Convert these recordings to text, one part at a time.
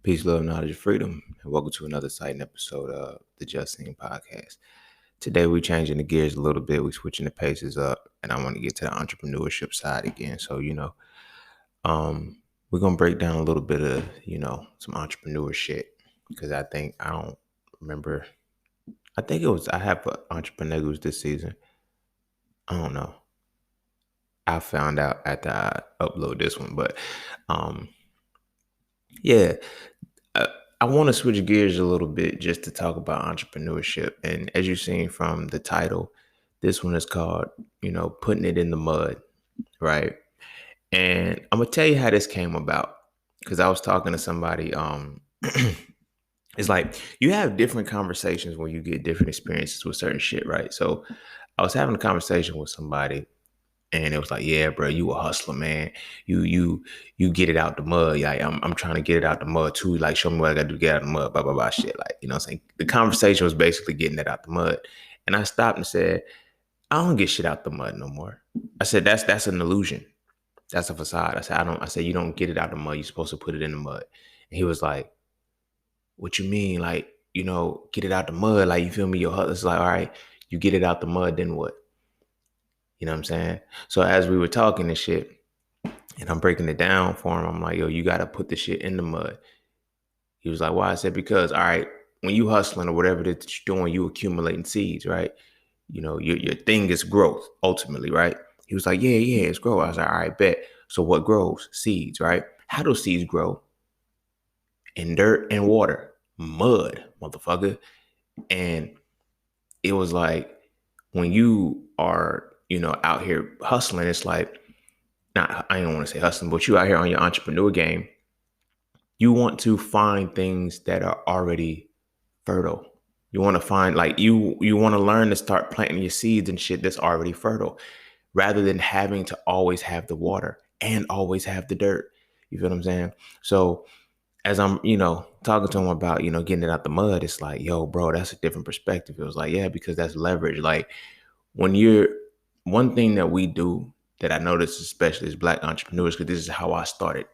Peace, love, knowledge, and freedom, and welcome to another exciting episode of the Just Seen podcast. Today, we're changing the gears a little bit. We're switching the paces up, and I want to get to the entrepreneurship side again. So, we're gonna break down a little bit of some entrepreneur shit because I don't remember. I think it was I have EntrepreNEGUS this season. I don't know. I found out after I upload this one, but um, yeah. uh, I want to switch gears a little bit just to talk about entrepreneurship. And as you've seen from the title, this one is called, putting it in the mud, right? And I'm gonna tell you how this came about because I was talking to somebody. It's like you have different conversations when you get different experiences with certain shit, right? So I was having a conversation with somebody and it was like, yeah, bro, you a hustler, man. You get it out the mud. Like I'm trying to get it out the mud too. Like show me what I gotta do to get out the mud, blah, blah, blah shit. Like, you know what I'm saying? The conversation was basically getting it out the mud. And I stopped and said, I don't get shit out the mud no more. I said, that's an illusion. That's a facade. I said, you don't get it out the mud. You're supposed to put it in the mud. And he was like, what you mean? Like, get it out the mud. Like, you feel me? Your hustler's like, all right, you get it out the mud, then what? You know what I'm saying? So as we were talking and shit, and I'm breaking it down for him, I'm like, yo, you got to put the shit in the mud. He was like, why? I said, because, all right, when you hustling or whatever that you're doing, you accumulating seeds, right? Your thing is growth ultimately, right? He was like, yeah, it's growth. I was like, all right, bet. So what grows? Seeds, right? How do seeds grow? In dirt and water, mud, motherfucker. And it was like, when you are, out here hustling, it's like, I don't want to say hustling, but you out here on your entrepreneur game, you want to find things that are already fertile. You want to find like you want to learn to start planting your seeds and shit that's already fertile rather than having to always have the water and always have the dirt. You feel what I'm saying? So as I'm, talking to him about, getting it out the mud, it's like, yo, bro, that's a different perspective. It was like, yeah, because that's leverage. Like when you're one thing that we do that I notice, especially as Black entrepreneurs, because this is how I started.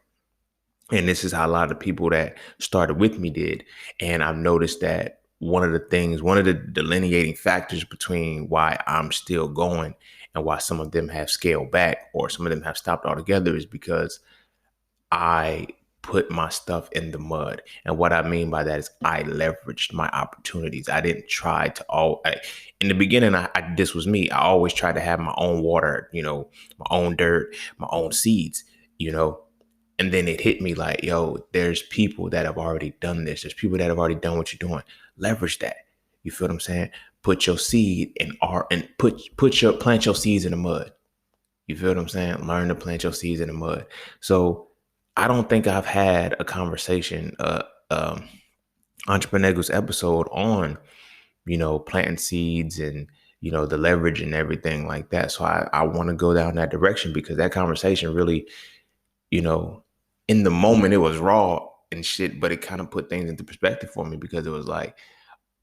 And this is how a lot of the people that started with me did. And I've noticed that one of the delineating factors between why I'm still going and why some of them have scaled back or some of them have stopped altogether is because I put my stuff in the mud. And what I mean by that is I leveraged my opportunities. I didn't try to in the beginning, this was me. I always tried to have my own water, my own dirt, my own seeds, and then it hit me like, yo, there's people that have already done this. There's people that have already done what you're doing. Leverage that. You feel what I'm saying? Put your seed in plant your seeds in the mud. You feel what I'm saying? Learn to plant your seeds in the mud. So I don't think I've had a conversation, EntrepreNEGUS episode on, planting seeds and, the leverage and everything like that. So I want to go down that direction because that conversation really, in the moment it was raw and shit, but it kind of put things into perspective for me because it was like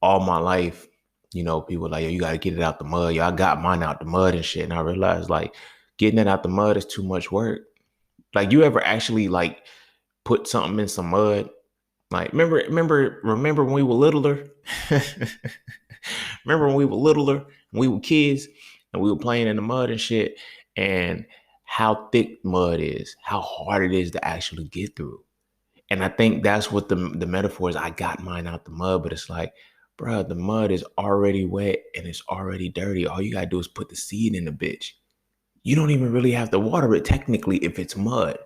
all my life, people were like, yo, you got to get it out the mud. Yo, I got mine out the mud and shit. And I realized like getting it out the mud is too much work. Like you ever actually like put something in some mud? Like remember when we were littler? Remember when we were littler, when we were kids and we were playing in the mud and shit, and how thick mud is, how hard it is to actually get through. And I think that's what the metaphor is. I got mine out the mud, but it's like, bro, the mud is already wet and it's already dirty. All you gotta do is put the seed in the bitch. You don't even really have to water it technically if it's mud.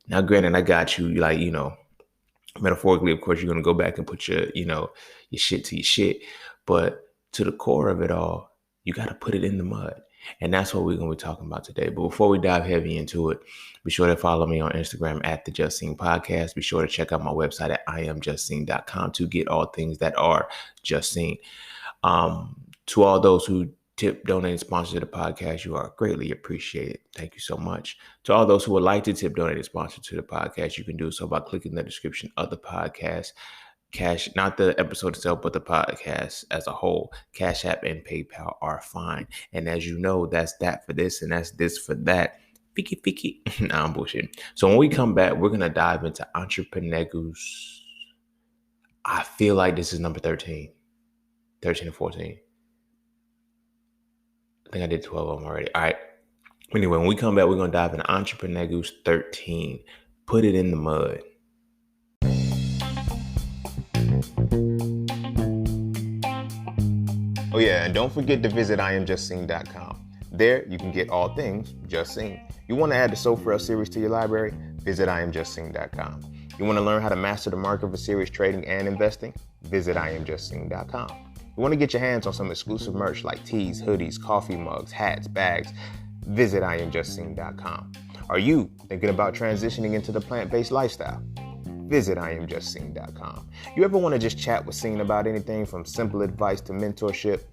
Now, granted, I got you, like, metaphorically, of course, you're going to go back and put your shit to your shit. But to the core of it all, you got to put it in the mud. And that's what we're going to be talking about today. But before we dive heavy into it, be sure to follow me on Instagram at the Just Seen Podcast. Be sure to check out my website at iamjustseen.com to get all things that are just seen. To all those who tip, donate, and sponsor the podcast, you are greatly appreciated. Thank you so much. To all those who would like to tip, donate, and sponsor to the podcast, you can do so by clicking the description of the podcast. Cash, not the episode itself, but the podcast as a whole. Cash App and PayPal are fine. And as you know, that's that for this and that's this for that. Fiki. Nah, I'm bullshit. So when we come back, we're going to dive into EntrepreNEGUS I feel like this is number 13 or 14. I think I did 12 of them already. All right. Anyway, when we come back, we're going to dive into EntrepreNEGUS 13. Put it in the mud. Oh yeah, and don't forget to visit IamJustSing.com. There, you can get all things Just Sing. You want to add the Soulfrell series to your library? Visit IamJustSing.com. You want to learn how to master the market for serious trading and investing? Visit IamJustSing.com. You want to get your hands on some exclusive merch like tees, hoodies, coffee mugs, hats, bags? Visit IamJustSing.com. Are you thinking about transitioning into the plant-based lifestyle? Visit IamJustSing.com. You ever want to just chat with Sing about anything from simple advice to mentorship?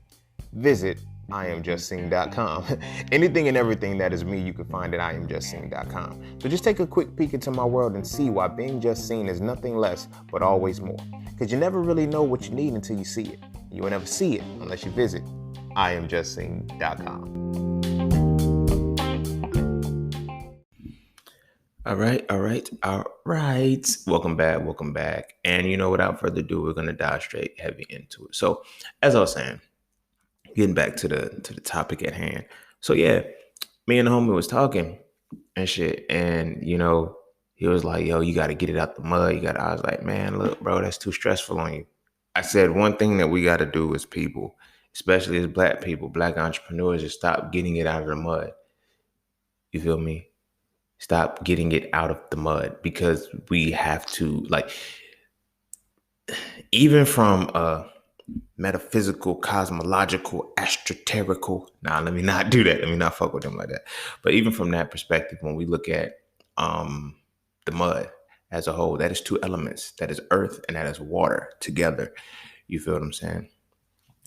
Visit IamJustSing.com. Anything and everything that is me, you can find at IamJustSing.com. So just take a quick peek into my world and see why being just seen is nothing less but always more. Because you never really know what you need until you see it. You will never see it unless you visit IamJustSing.com. All right. Welcome back. And without further ado, we're gonna dive straight heavy into it. So, as I was saying, getting back to the topic at hand. So yeah, me and the homie was talking and shit, and he was like, "Yo, you got to get it out the mud. I was like, "Man, look, bro, that's too stressful on you." I said one thing that we got to do as people, especially as black people, black entrepreneurs, is stop getting it out of the mud. You feel me? Stop getting it out of the mud, because we have to, even from a metaphysical, cosmological, astroterical. Nah, let me not do that. Let me not fuck with them like that. But even from that perspective, when we look at the mud as a whole, that is two elements. That is earth and that is water together. You feel what I'm saying?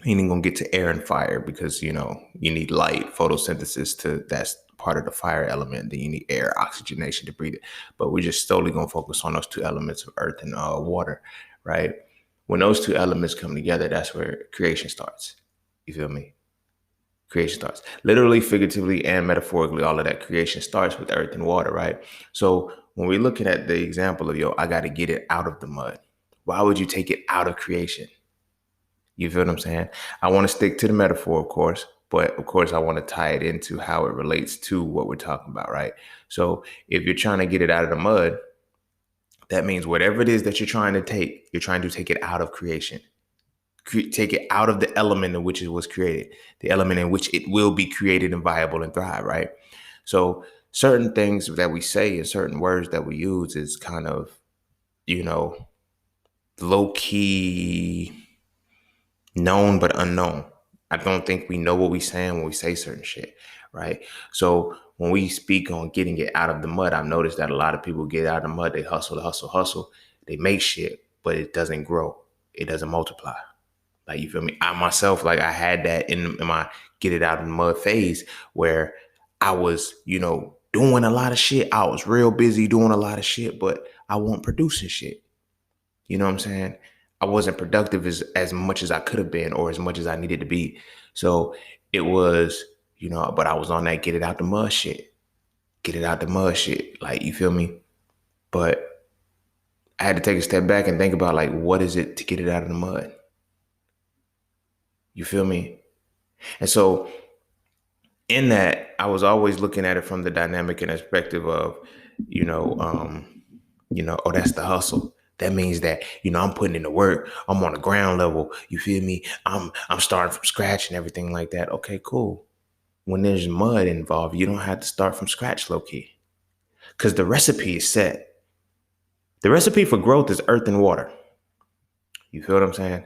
You ain't gonna get to air and fire because you need light, photosynthesis that's part of the fire element. Then you need air, oxygenation to breathe it. But we're just solely gonna focus on those two elements of earth and water, right? When those two elements come together, that's where creation starts. You feel me? Creation starts. Literally, figuratively, and metaphorically, all of that creation starts with earth and water, right? So when we're looking at the example of, I got to get it out of the mud. Why would you take it out of creation? You feel what I'm saying? I want to stick to the metaphor, of course, but of course I want to tie it into how it relates to what we're talking about, right? So if you're trying to get it out of the mud, that means whatever it is that you're trying to take it out of creation. Take it out of the element in which it was created, the element in which it will be created and viable and thrive, right? So certain things that we say and certain words that we use is kind of, low key known but unknown. I don't think we know what we're saying when we say certain shit, right? So when we speak on getting it out of the mud, I've noticed that a lot of people get out of the mud, they hustle. They make shit, but it doesn't grow. It doesn't multiply. Like, you feel me? I myself, I had that in my get it out of the mud phase where I was, doing a lot of shit. I was real busy doing a lot of shit, but I wasn't producing shit. You know what I'm saying? I wasn't productive as much as I could have been or as much as I needed to be. So it was, but I was on that get it out the mud shit. Get it out the mud shit. Like, you feel me? But I had to take a step back and think about, what is it to get it out of the mud? You feel me? And so in that, I was always looking at it from the dynamic and perspective of, oh, that's the hustle. That means that, I'm putting in the work. I'm on the ground level. You feel me? I'm starting from scratch and everything like that. Okay, cool. When there's mud involved, you don't have to start from scratch, low key. Because the recipe is set. The recipe for growth is earth and water. You feel what I'm saying?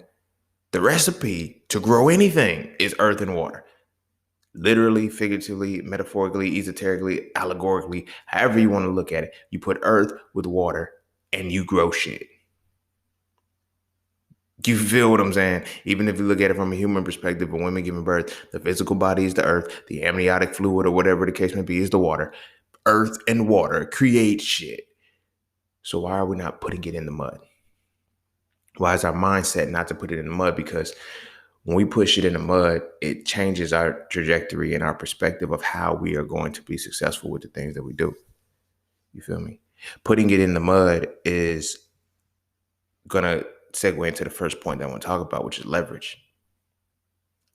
The recipe to grow anything is earth and water. Literally, figuratively, metaphorically, esoterically, allegorically, however you want to look at it. You put earth with water and you grow shit. You feel what I'm saying? Even if you look at it from a human perspective, of women giving birth, the physical body is the earth, the amniotic fluid or whatever the case may be is the water. Earth and water create shit. So why are we not putting it in the mud? Why is our mindset not to put it in the mud? Because when we push it in the mud, it changes our trajectory and our perspective of how we are going to be successful with the things that we do. You feel me? Putting it in the mud is gonna segue into the first point that I want to talk about, which is leverage.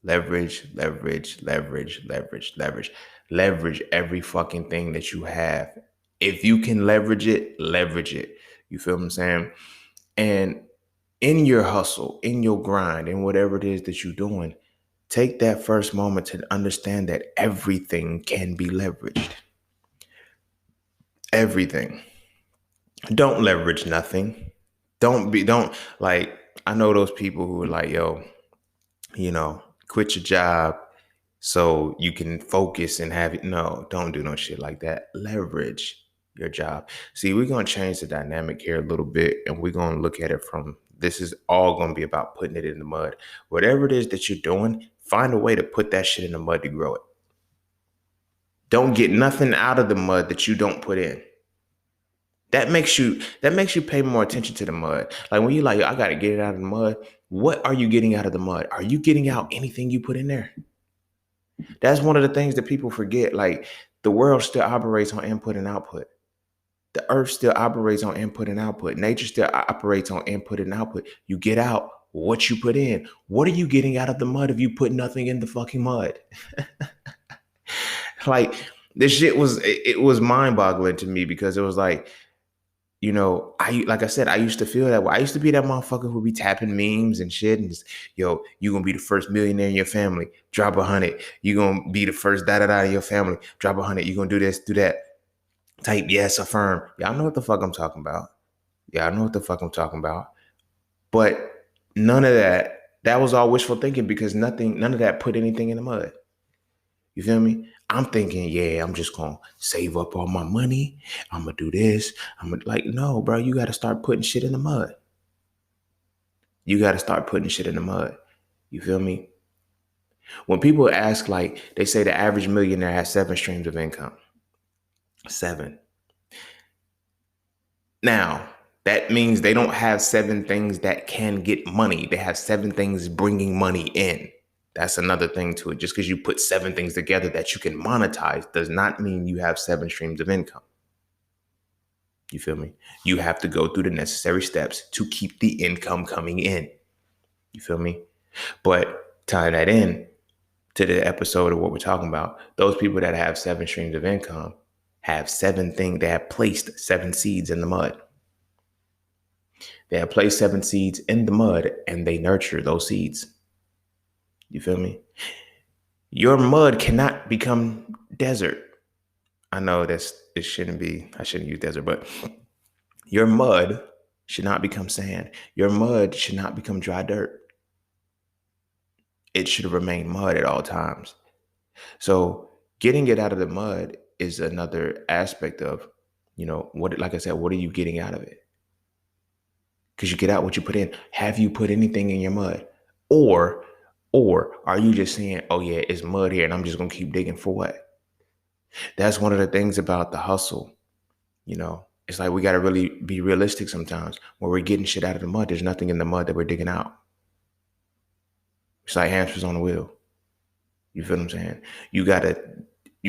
Leverage, leverage, leverage, leverage, leverage. Leverage every fucking thing that you have. If you can leverage it, leverage it. You feel what I'm saying? And in your hustle, in your grind, in whatever it is that you're doing, take that first moment to understand that everything can be leveraged. Everything. Don't leverage nothing. Don't like, I know those people who are like, yo, quit your job so you can focus and have it. No, don't do no shit like that. Leverage your job. See, we're going to change the dynamic here a little bit, and we're going to look at it from, this is all going to be about putting it in the mud. Whatever it is that you're doing, find a way to put that shit in the mud to grow it. Don't get nothing out of the mud that you don't put in. That makes you pay more attention to the mud. Like when you're like, I got to get it out of the mud. What are you getting out of the mud? Are you getting out anything you put in there? That's one of the things that people forget. Like the world still operates on input and output. The earth still operates on input and output. Nature still operates on input and output. You get out what you put in. What are you getting out of the mud if you put nothing in the fucking mud? Like this shit it was mind boggling to me, because it was like, like I said, I used to feel that way. I used to be that motherfucker who be tapping memes and shit, and just, yo, you gonna be the first millionaire in your family, drop 100. You gonna be the first da-da-da in your family, drop 100. You gonna do this, do that. Type yes, affirm. Y'all know what the fuck I'm talking about. Yeah, I know what the fuck I'm talking about. But none of that was all wishful thinking, because none of that put anything in the mud. You feel me? I'm thinking, yeah, I'm just going to save up all my money. I'm going to do this. I'm gonna, like, no, bro, you got to start putting shit in the mud. You got to start putting shit in the mud. You feel me? When people ask, like, they say the average millionaire has 7 streams of income. 7. Now, that means they don't have 7 things that can get money. They have 7 things bringing money in. That's another thing to it. Just because you put 7 things together that you can monetize does not mean you have 7 streams of income. You feel me? You have to go through the necessary steps to keep the income coming in. You feel me? But tying that in to the episode of what we're talking about, those people that have 7 streams of income have 7 things. They have placed 7 seeds in the mud. They have placed 7 seeds in the mud, and they nurture those seeds. You feel me? Your mud cannot become desert. I know I shouldn't use desert, but your mud should not become sand. Your mud should not become dry dirt. It should remain mud at all times. So getting it out of the mud is another aspect of, like I said, what are you getting out of it? Because you get out what you put in. Have you put anything in your mud? Or are you just saying, oh yeah, it's mud here and I'm just going to keep digging for what? That's one of the things about the hustle. It's like we got to really be realistic sometimes. When we're getting shit out of the mud, there's nothing in the mud that we're digging out. It's like hamsters on the wheel. You feel what I'm saying? You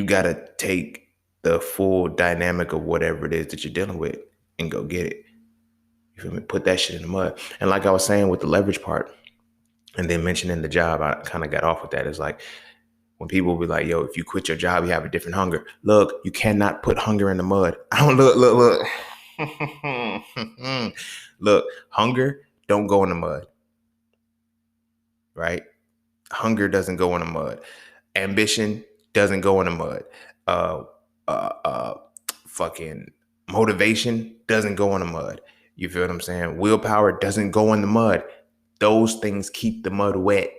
gotta take the full dynamic of whatever it is that you're dealing with and go get it. You feel me? Put that shit in the mud. And like I was saying with the leverage part, and then mentioning the job, I kind of got off with that. It's like when people be like, yo, if you quit your job, you have a different hunger. Look, you cannot put hunger in the mud. I don't look. Look, hunger don't go in the mud. Right? Hunger doesn't go in the mud. Ambition doesn't go in the mud. Fucking motivation doesn't go in the mud. You feel what I'm saying? Willpower doesn't go in the mud. Those things keep the mud wet.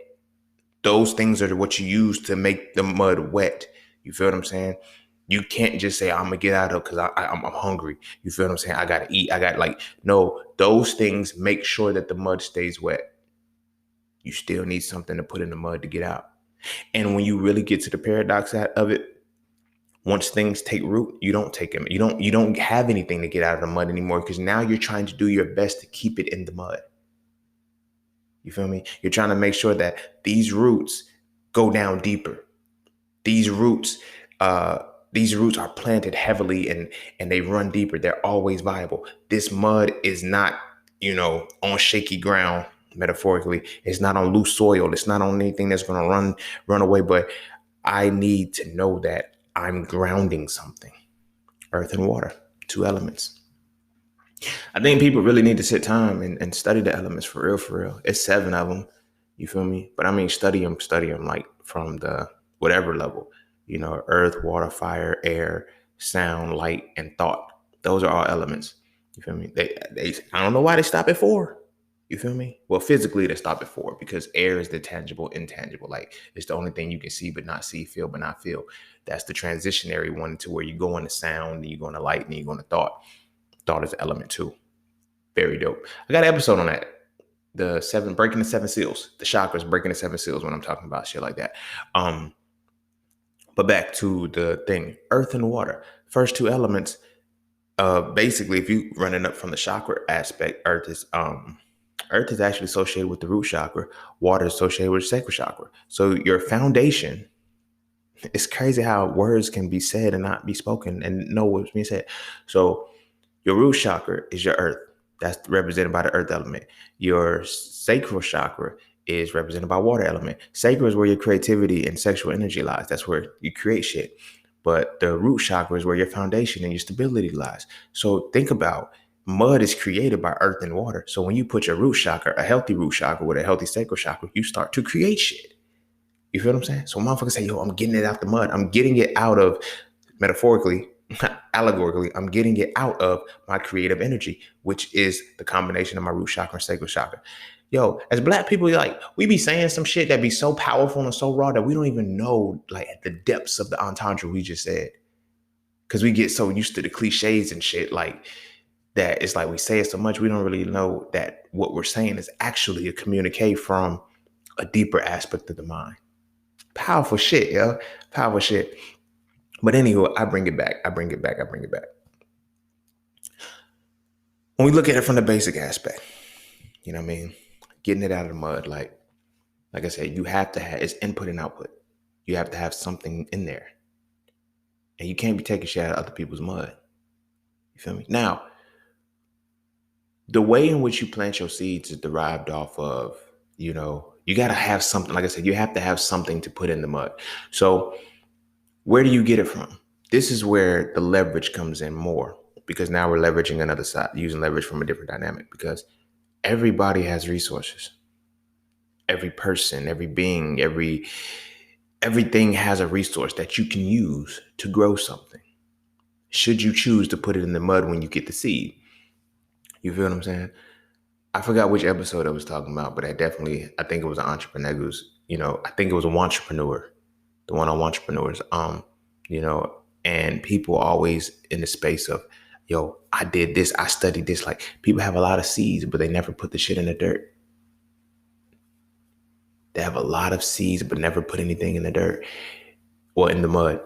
Those things are what you use to make the mud wet. You feel what I'm saying? You can't just say, I'm going to get out of it because I'm hungry. You feel what I'm saying? I got to eat. No, those things make sure that the mud stays wet. You still need something to put in the mud to get out. And when you really get to the paradox of it, once things take root, you don't take them. You don't have anything to get out of the mud anymore, because now you're trying to do your best to keep it in the mud. You feel me? You're trying to make sure that these roots go down deeper. These roots are planted heavily and they run deeper. They're always viable. This mud is not on shaky ground, metaphorically. It's not on loose soil. It's not on anything that's going to run away. But I need to know that I'm grounding something. Earth and water, two elements. I think people really need to sit time and study the elements for real, for real. It's seven of them. You feel me? But I mean, study them like from the whatever level, earth, water, fire, air, sound, light, and thought. Those are all elements. You feel me? I don't know why they stop at four. You feel me? Well, physically they stop at four because air is the tangible, intangible. Like it's the only thing you can see but not see, feel but not feel. That's the transitionary one to where you go into sound, and you go into light, and you go into thought. Thought is element two. Very dope. I got an episode on that. Breaking the seven seals, the chakras, breaking the seven seals when I'm talking about shit like that. But back to the thing, earth and water, first two elements. Basically, if you running up from the chakra aspect, earth is actually associated with the root chakra. Water is associated with the sacral chakra. So your foundation, it's crazy how words can be said and not be spoken and know what's being said. So your root chakra is your earth. That's represented by the earth element. Your sacral chakra is represented by water element. Sacral is where your creativity and sexual energy lies. That's where you create shit. But the root chakra is where your foundation and your stability lies. So think about mud is created by earth and water. So when you put your root chakra, a healthy root chakra with a healthy sacral chakra, you start to create shit. You feel what I'm saying? So motherfuckers say, yo, I'm getting it out the mud. I'm getting it out of, metaphorically, allegorically, I'm getting it out of my creative energy, which is the combination of my root chakra and sacral chakra. Yo, as Black people, like, we be saying some shit that be so powerful and so raw that we don't even know, like, at the depths of the entendre we just said. Because we get so used to the cliches and shit, like, that it's like we say it so much, we don't really know that what we're saying is actually a communique from a deeper aspect of the mind. Powerful shit, yo. Powerful shit. But anyway, I bring it back. When we look at it from the basic aspect, you know what I mean? Getting it out of the mud, like I said, you have to have, it's input and output. You have to have something in there. And you can't be taking shit out of other people's mud. You feel me? Now, the way in which you plant your seeds is derived off of, you got to have something. Like I said, you have to have something to put in the mud. So where do you get it from? This is where the leverage comes in more, because now we're leveraging another side, using leverage from a different dynamic, because everybody has resources. Every person, every being, everything has a resource that you can use to grow something. Should you choose to put it in the mud when you get the seed? You feel what I'm saying? I forgot which episode I was talking about, but I think it was an EntrepreNEGUS. I think it was a entrepreneur, the one on entrepreneurs. And people always in the space of, yo, I did this, I studied this. Like, people have a lot of seeds, but they never put the shit in the dirt. They have a lot of seeds, but never put anything in the dirt or in the mud.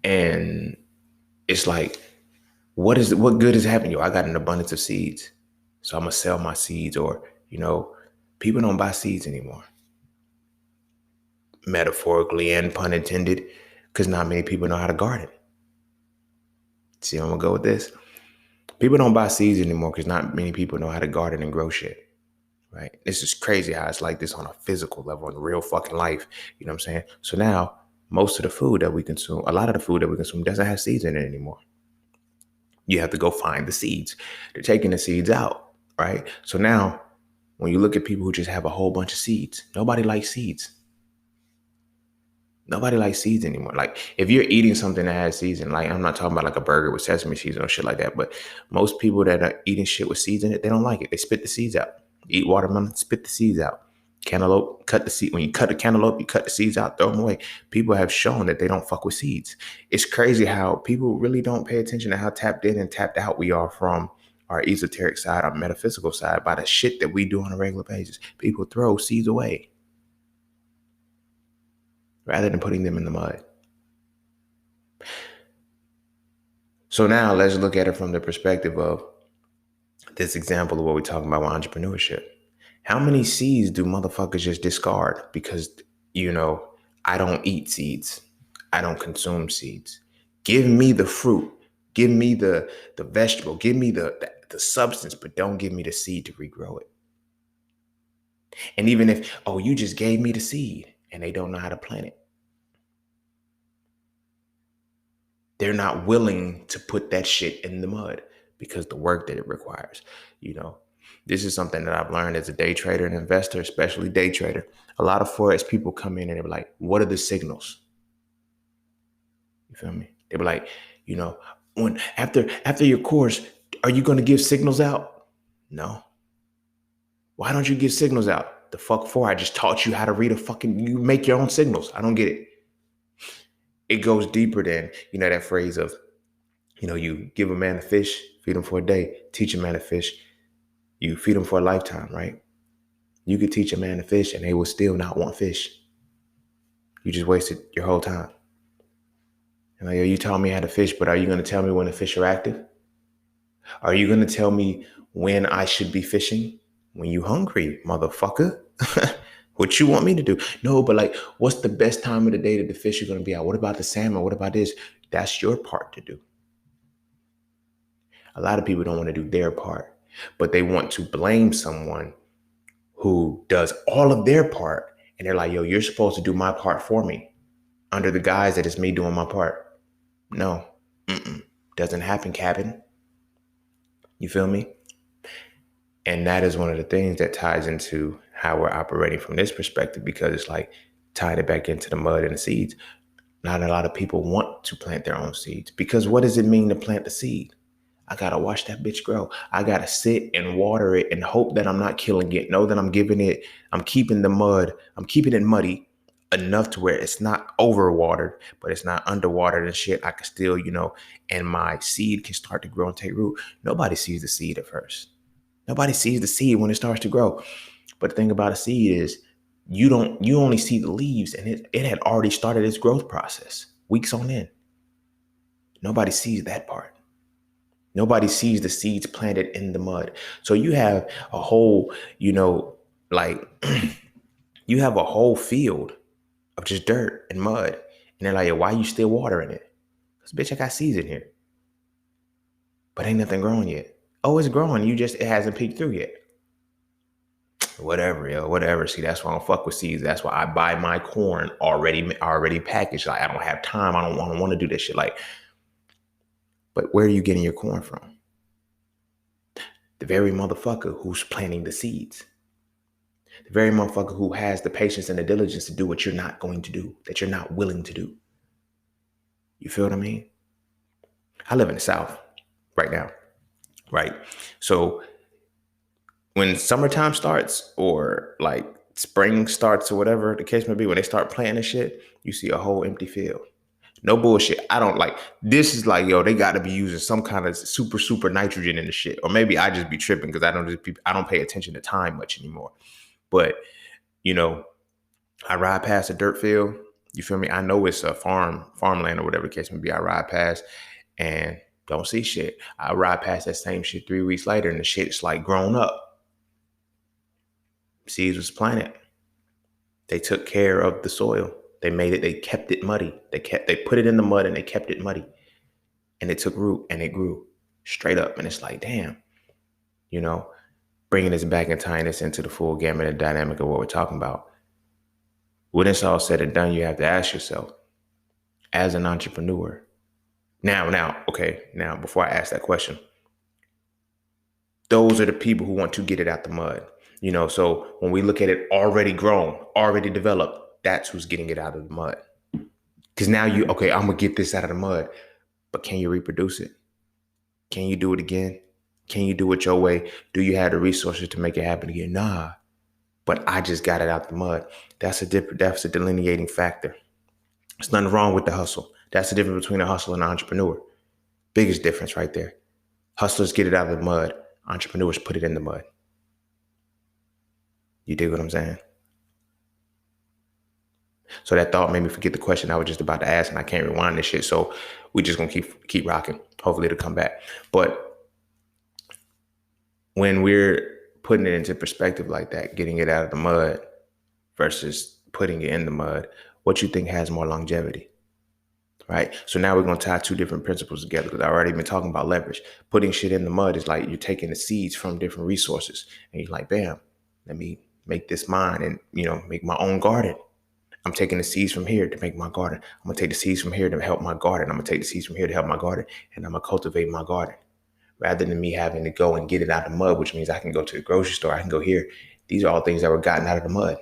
And it's like, what good is happening? Yo, I got an abundance of seeds, so I'm gonna sell my seeds. Or, people don't buy seeds anymore, metaphorically and pun intended, because not many people know how to garden. See, I'm gonna go with this. People don't buy seeds anymore because not many people know how to garden and grow shit. Right? This is crazy how it's like this on a physical level in real fucking life. You know what I'm saying? So now most of the food that we consume, a lot of the food that we consume doesn't have seeds in it anymore. You have to go find the seeds. They're taking the seeds out, right? So now when you look at people who just have a whole bunch of seeds, nobody likes seeds. Nobody likes seeds anymore. Like, if you're eating something that has seeds in, like, I'm not talking about like a burger with sesame seeds or shit like that, but most people that are eating shit with seeds in it, they don't like it. They spit the seeds out. Eat watermelon, spit the seeds out. Cantaloupe, cut the seed. When you cut the cantaloupe, you cut the seeds out, throw them away. People have shown that they don't fuck with seeds. It's crazy how people really don't pay attention to how tapped in and tapped out we are from our esoteric side, our metaphysical side, by the shit that we do on a regular basis. People throw seeds away rather than putting them in the mud. So now let's look at it from the perspective of this example of what we're talking about with entrepreneurship. How many seeds do motherfuckers just discard because, I don't eat seeds. I don't consume seeds. Give me the fruit. Give me the vegetable. Give me the the substance, but don't give me the seed to regrow it. And even if, oh, you just gave me the seed and they don't know how to plant it, they're not willing to put that shit in the mud because the work that it requires. This is something that I've learned as a day trader and investor, especially day trader. A lot of Forex people come in and they're like, what are the signals? You feel me? They were like, when after your course, are you going to give signals out? No. Why don't you give signals out? The fuck for? I just taught you how to read you make your own signals. I don't get it. It goes deeper than, that phrase of, you give a man a fish, feed him for a day, teach a man to fish, you feed him for a lifetime, right? You could teach a man to fish and they will still not want fish. You just wasted your whole time. And like, you taught me how to fish, but are you going to tell me when the fish are active? Are you going to tell me when I should be fishing? When you hungry, motherfucker. What you want me to do? No, but like, what's the best time of the day that the fish are going to be out? What about the salmon? What about this? That's your part to do. A lot of people don't want to do their part, but they want to blame someone who does all of their part. And they're like, yo, you're supposed to do my part for me under the guise that it's me doing my part. No, doesn't happen, cabin. You feel me? And that is one of the things that ties into how we're operating from this perspective, because it's like tying it back into the mud and the seeds. Not a lot of people want to plant their own seeds, because what does it mean to plant the seed? I got to watch that bitch grow. I got to sit and water it and hope that I'm not killing it. Know that I'm keeping it muddy enough to where it's not overwatered, but it's not underwatered and shit. I can still, and my seed can start to grow and take root. Nobody sees the seed at first. Nobody sees the seed when it starts to grow. But the thing about a seed is you only see the leaves, and it had already started its growth process weeks on end. Nobody sees that part. Nobody sees the seeds planted in the mud. So you have a whole, you have a whole field of just dirt and mud. And they're like, why are you still watering it? Because, bitch, I got seeds in here. But ain't nothing growing yet. Oh, it's growing. It hasn't peeked through yet. Whatever, yo, whatever. See, that's why I don't fuck with seeds. That's why I buy my corn already packaged. Like, I don't have time. I don't want to do this shit. Like, but where are you getting your corn from? The very motherfucker who's planting the seeds. The very motherfucker who has the patience and the diligence to do what you're not going to do, that you're not willing to do. You feel what I mean? I live in the South right now, right? So when summertime starts, or like spring starts, or whatever the case may be, when they start planting this shit, you see a whole empty field. No bullshit. I don't like, this is like, yo, they got to be using some kind of super nitrogen in the shit. Or maybe I just be tripping because I don't pay attention to time much anymore. But, I ride past a dirt field. You feel me? I know it's a farmland or whatever the case may be. I ride past and don't see shit. I ride past that same shit 3 weeks later and the shit's like grown up. Seeds was planted. They took care of the soil. They kept it muddy. They put it in the mud and they kept it muddy. And it took root and it grew straight up. And it's like, damn, bringing this back and tying this into the full gamut and dynamic of what we're talking about. When it's all said and done, you have to ask yourself, as an entrepreneur, now, before I ask that question, those are the people who want to get it out the mud. So when we look at it already grown, already developed, that's who's getting it out of the mud. Because now I'm going to get this out of the mud. But can you reproduce it? Can you do it again? Can you do it your way? Do you have the resources to make it happen again? Nah. But I just got it out the mud. That's a delineating factor. There's nothing wrong with the hustle. That's the difference between a hustler and an entrepreneur. Biggest difference right there. Hustlers get it out of the mud. Entrepreneurs put it in the mud. You dig what I'm saying? So that thought made me forget the question I was just about to ask, and I can't rewind this shit. So we just gonna keep rocking. Hopefully it'll come back. But when we're putting it into perspective like that, getting it out of the mud versus putting it in the mud, what you think has more longevity? right? So now we're going to tie two different principles together because I've already been talking about leverage. Putting shit in the mud is like you're taking the seeds from different resources and you're like, bam, let me make this mine and, make my own garden. I'm taking the seeds from here to make my garden. I'm going to take the seeds from here to help my garden. I'm going to take the seeds from here to help my garden, and I'm going to cultivate my garden rather than me having to go and get it out of the mud, which means I can go to the grocery store. I can go here. These are all things that were gotten out of the mud.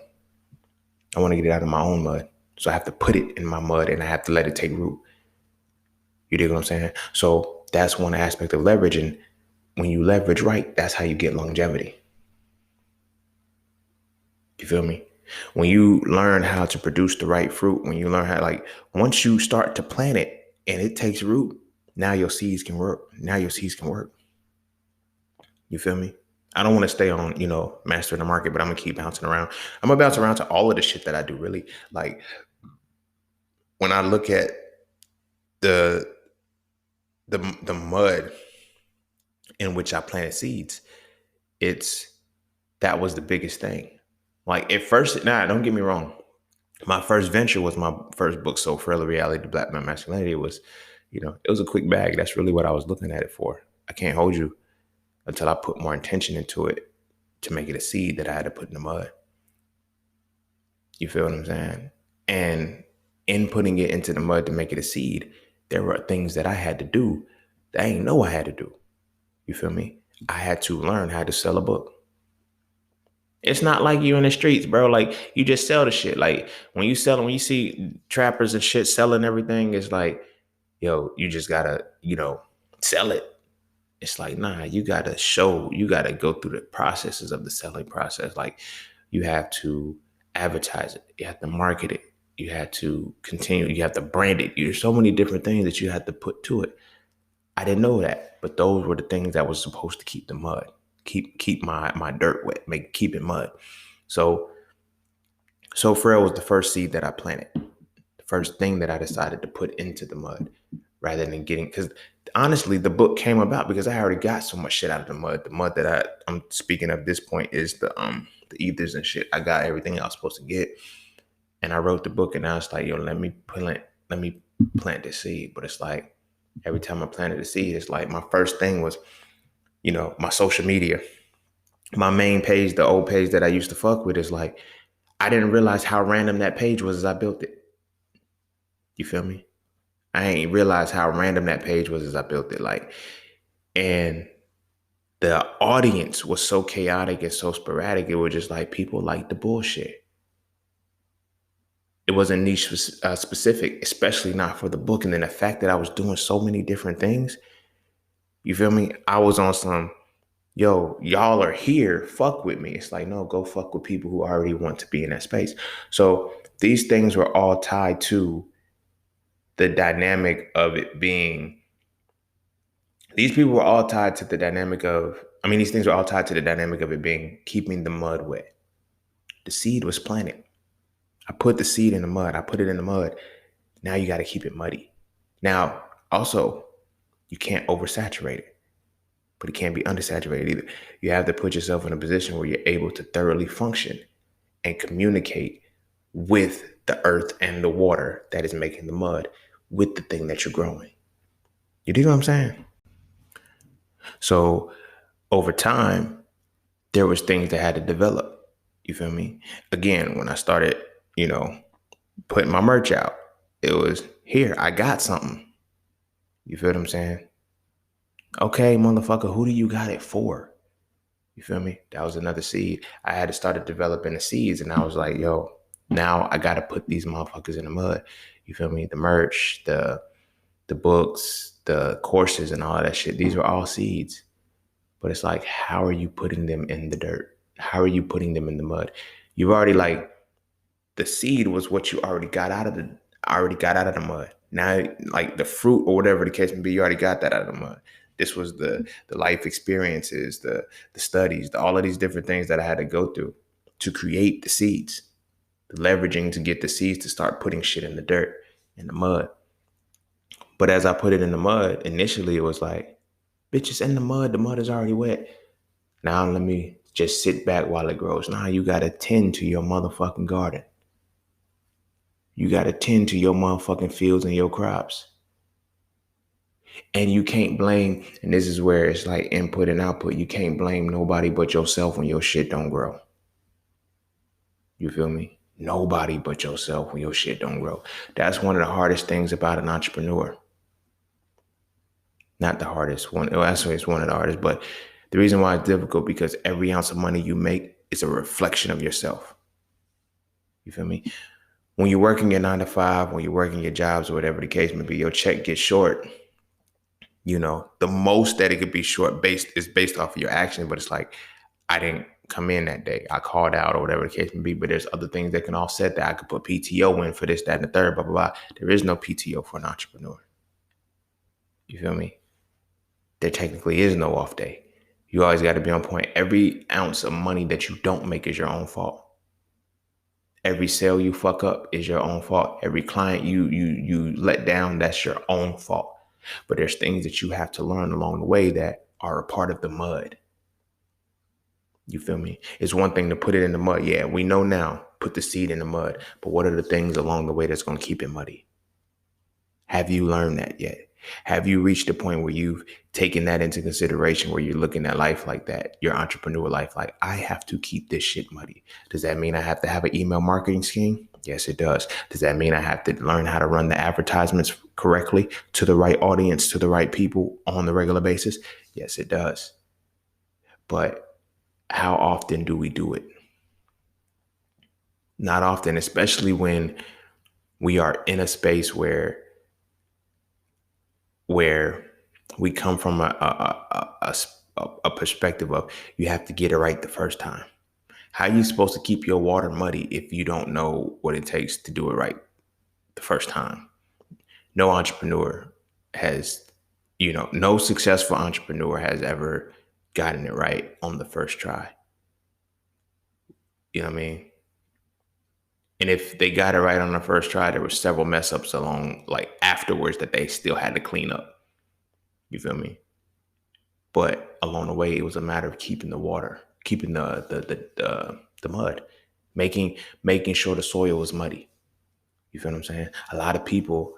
I want to get it out of my own mud. So I have to put it in my mud and I have to let it take root. You dig what I'm saying? So that's one aspect of leverage. And when you leverage right, that's how you get longevity. You feel me? When you learn how to produce the right fruit, when you learn how, like, once you start to plant it and it takes root, now your seeds can work. Now your seeds can work. You feel me? I don't want to stay on, mastering the market, but I'm going to keep bouncing around. I'm going to bounce around to all of the shit that I do, really. Like, when I look at the mud in which I planted seeds, that was the biggest thing. Like, at first, don't get me wrong. My first venture was my first book, So Frail Reality to Black Man Masculinity. It was, it was a quick bag. That's really what I was looking at it for. I can't hold you until I put more intention into it to make it a seed that I had to put in the mud. You feel what I'm saying? And in putting it into the mud to make it a seed, there were things that I had to do that I didn't know I had to do. You feel me? I had to learn how to sell a book. It's not like you in the streets, bro. Like, you just sell the shit. Like, when you see trappers and shit selling everything, it's like, yo, you just gotta, sell it. It's like, nah, you gotta go through the processes of the selling process. Like, you have to advertise it. You have to market it. You have to continue. You have to brand it. There's so many different things that you have to put to it. I didn't know that, but those were the things that was supposed to keep the mud, keep my dirt wet, keep it mud. So frail was the first seed that I planted, the first thing that I decided to put into the mud, rather than because honestly, the book came about because I already got so much shit out of the mud. The mud that I'm speaking of this point is the ethers and shit. I got everything I was supposed to get, and I wrote the book, and I was like, yo, let me plant this seed. But it's like, every time I planted a seed, it's like my first thing was, my social media, my main page, the old page that I used to fuck with, is like, I didn't realize how random that page was as I built it. You feel me? I ain't realized how random that page was as I built it. Like, and the audience was so chaotic and so sporadic. It was just like, people like the bullshit. It wasn't niche specific, especially not for the book. And then the fact that I was doing so many different things, you feel me? I was on some, yo, y'all are here, fuck with me. It's like, no, go fuck with people who already want to be in that space. So these things were all tied to the dynamic of it being, these things were all tied to the dynamic of it being keeping the mud wet. The seed was planted. I put the seed in the mud. I put it in the mud. Now you got to keep it muddy. Now, also, you can't oversaturate it, but it can't be undersaturated either. You have to put yourself in a position where you're able to thoroughly function and communicate with the earth and the water that is making the mud with the thing that you're growing. You dig what I'm saying? So over time, there was things that had to develop. You feel me? Again, when I started, putting my merch out, it was, here, I got something. You feel what I'm saying? Okay, motherfucker, who do you got it for? You feel me? That was another seed. I had to start developing the seeds, and I was like, yo, now I got to put these motherfuckers in the mud. You feel me? The merch, the books, the courses, and all of that shit. These were all seeds. But it's like, how are you putting them in the dirt? How are you putting them in the mud? You've already, like, the seed was what you already got out of the mud. Now, like, the fruit or whatever the case may be, you already got that out of the mud. This was the life experiences, the studies, all of these different things that I had to go through to create the seeds, the leveraging to get the seeds to start putting shit in the dirt, in the mud. But as I put it in the mud, initially it was like, bitch, it's in the mud is already wet. Now let me just sit back while it grows. Now you got to tend to your motherfucking garden. You got to tend to your motherfucking fields and your crops. And you can't blame, and this is where it's like input and output. You can't blame nobody but yourself when your shit don't grow. You feel me? Nobody but yourself when your shit don't grow. That's one of the hardest things about an entrepreneur. Not the hardest one. Well, actually, it's one of the hardest, but the reason why it's difficult because every ounce of money you make is a reflection of yourself. You feel me? When you're working your 9 to 5, when you're working your jobs or whatever the case may be, your check gets short. You know, the most that it could be short is based off of your action, but it's like, I didn't come in that day. I called out or whatever the case may be, but there's other things that can offset that. I could put PTO in for this, that, and the third, blah, blah, blah. There is no PTO for an entrepreneur. You feel me? There technically is no off day. You always got to be on point. Every ounce of money that you don't make is your own fault. Every sale you fuck up is your own fault. Every client you let down, that's your own fault. But there's things that you have to learn along the way that are a part of the mud. You feel me? It's one thing to put it in the mud. Yeah, we know now, put the seed in the mud. But what are the things along the way that's going to keep it muddy? Have you learned that yet? Have you reached a point where you've taken that into consideration, where you're looking at life like that, your entrepreneur life, like, I have to keep this shit muddy? Does that mean I have to have an email marketing scheme? Yes, it does. Does that mean I have to learn how to run the advertisements correctly to the right audience, to the right people on the regular basis? Yes, it does. But how often do we do it? Not often, especially when we are in a space where we come from a perspective of you have to get it right the first time. How are you supposed to keep your water muddy if you don't know what it takes to do it right the first time? No entrepreneur has, no successful entrepreneur has ever gotten it right on the first try. You know what I mean? And if they got it right on the first try, there were several mess ups along, like afterwards, that they still had to clean up. You feel me? But along the way, it was a matter of keeping the water, keeping the mud, making sure the soil was muddy. You feel what I'm saying? A lot of people,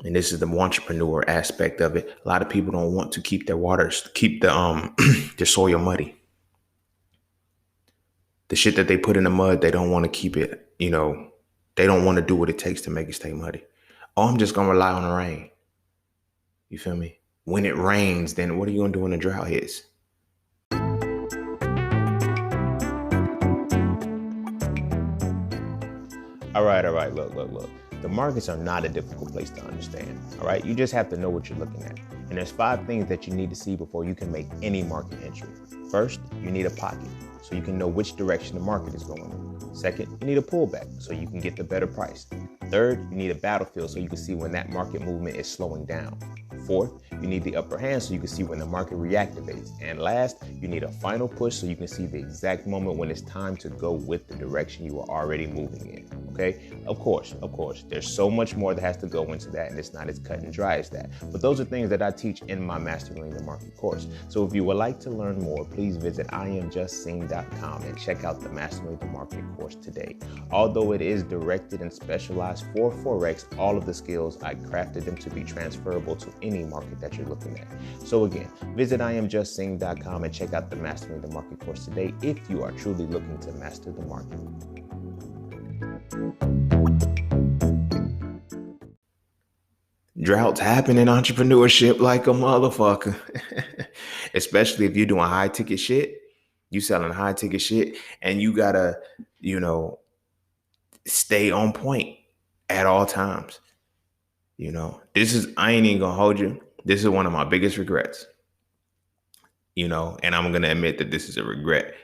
and this is the entrepreneur aspect of it, a lot of people don't want to keep their waters, keep the their soil muddy. The shit that they put in the mud, they don't want to keep it, they don't want to do what it takes to make it stay muddy. Oh, I'm just going to rely on the rain. You feel me? When it rains, then what are you going to do when the drought hits? All right. Look. The markets are not a difficult place to understand. All right. You just have to know what you're looking at. And there's 5 things that you need to see before you can make any market entry. First, you need a pocket so you can know which direction the market is going in. Second, you need a pullback so you can get the better price. Third, you need a battlefield so you can see when that market movement is slowing down. Fourth, you need the upper hand so you can see when the market reactivates. And last, you need a final push so you can see the exact moment when it's time to go with the direction you are already moving in. Okay? Of course, there's so much more that has to go into that, and it's not as cut and dry as that. But those are things that I teach in my Mastering the Market course. So if you would like to learn more, please visit IamJustSing.com and check out the Mastering the Market course today. Although it is directed and specialized for Forex, all of the skills, I crafted them to be transferable to any market that you're looking at. So again, visit IamJustSing.com and check out the Mastering the Market course today if you are truly looking to master the market. Droughts happen in entrepreneurship like a motherfucker. Especially if you're doing high ticket shit. You selling high ticket shit and you gotta, stay on point at all times. I ain't even gonna hold you. This is one of my biggest regrets. And I'm gonna admit that this is a regret,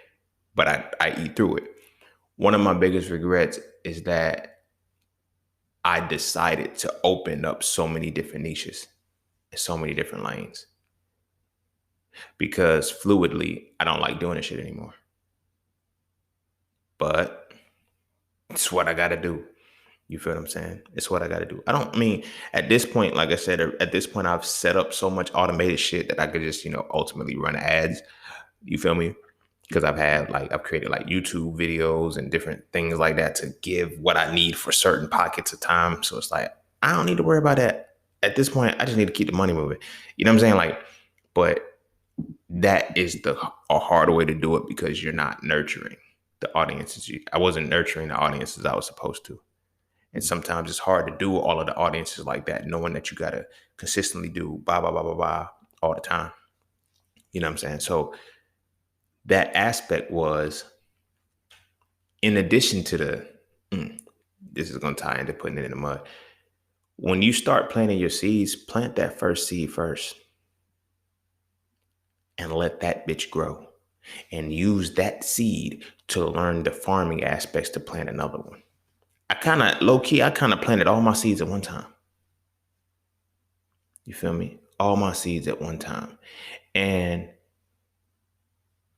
but I eat through it. One of my biggest regrets is that I decided to open up so many different niches and so many different lanes. Because fluidly, I don't like doing this shit anymore. But it's what I gotta do. You feel what I'm saying? It's what I got to do. I don't mean at this point, like I said, at this point, I've set up so much automated shit that I could just, ultimately run ads. You feel me? because I've created like YouTube videos and different things like that to give what I need for certain pockets of time. So it's like I don't need to worry about that at this point. I just need to keep the money moving. You know what I'm saying? Like, but that is a hard way to do it because you're not nurturing the audiences. I wasn't nurturing the audiences I was supposed to. And sometimes it's hard to do all of the audiences like that, knowing that you gotta consistently do blah blah blah blah blah all the time. You know what I'm saying? So that aspect was in addition to this is gonna tie into putting it in the mud. When you start planting your seeds, plant that first seed first and let that bitch grow. And use that seed to learn the farming aspects to plant another one. I kind of low key, I kind of planted all my seeds at one time. You feel me? All my seeds at one time. And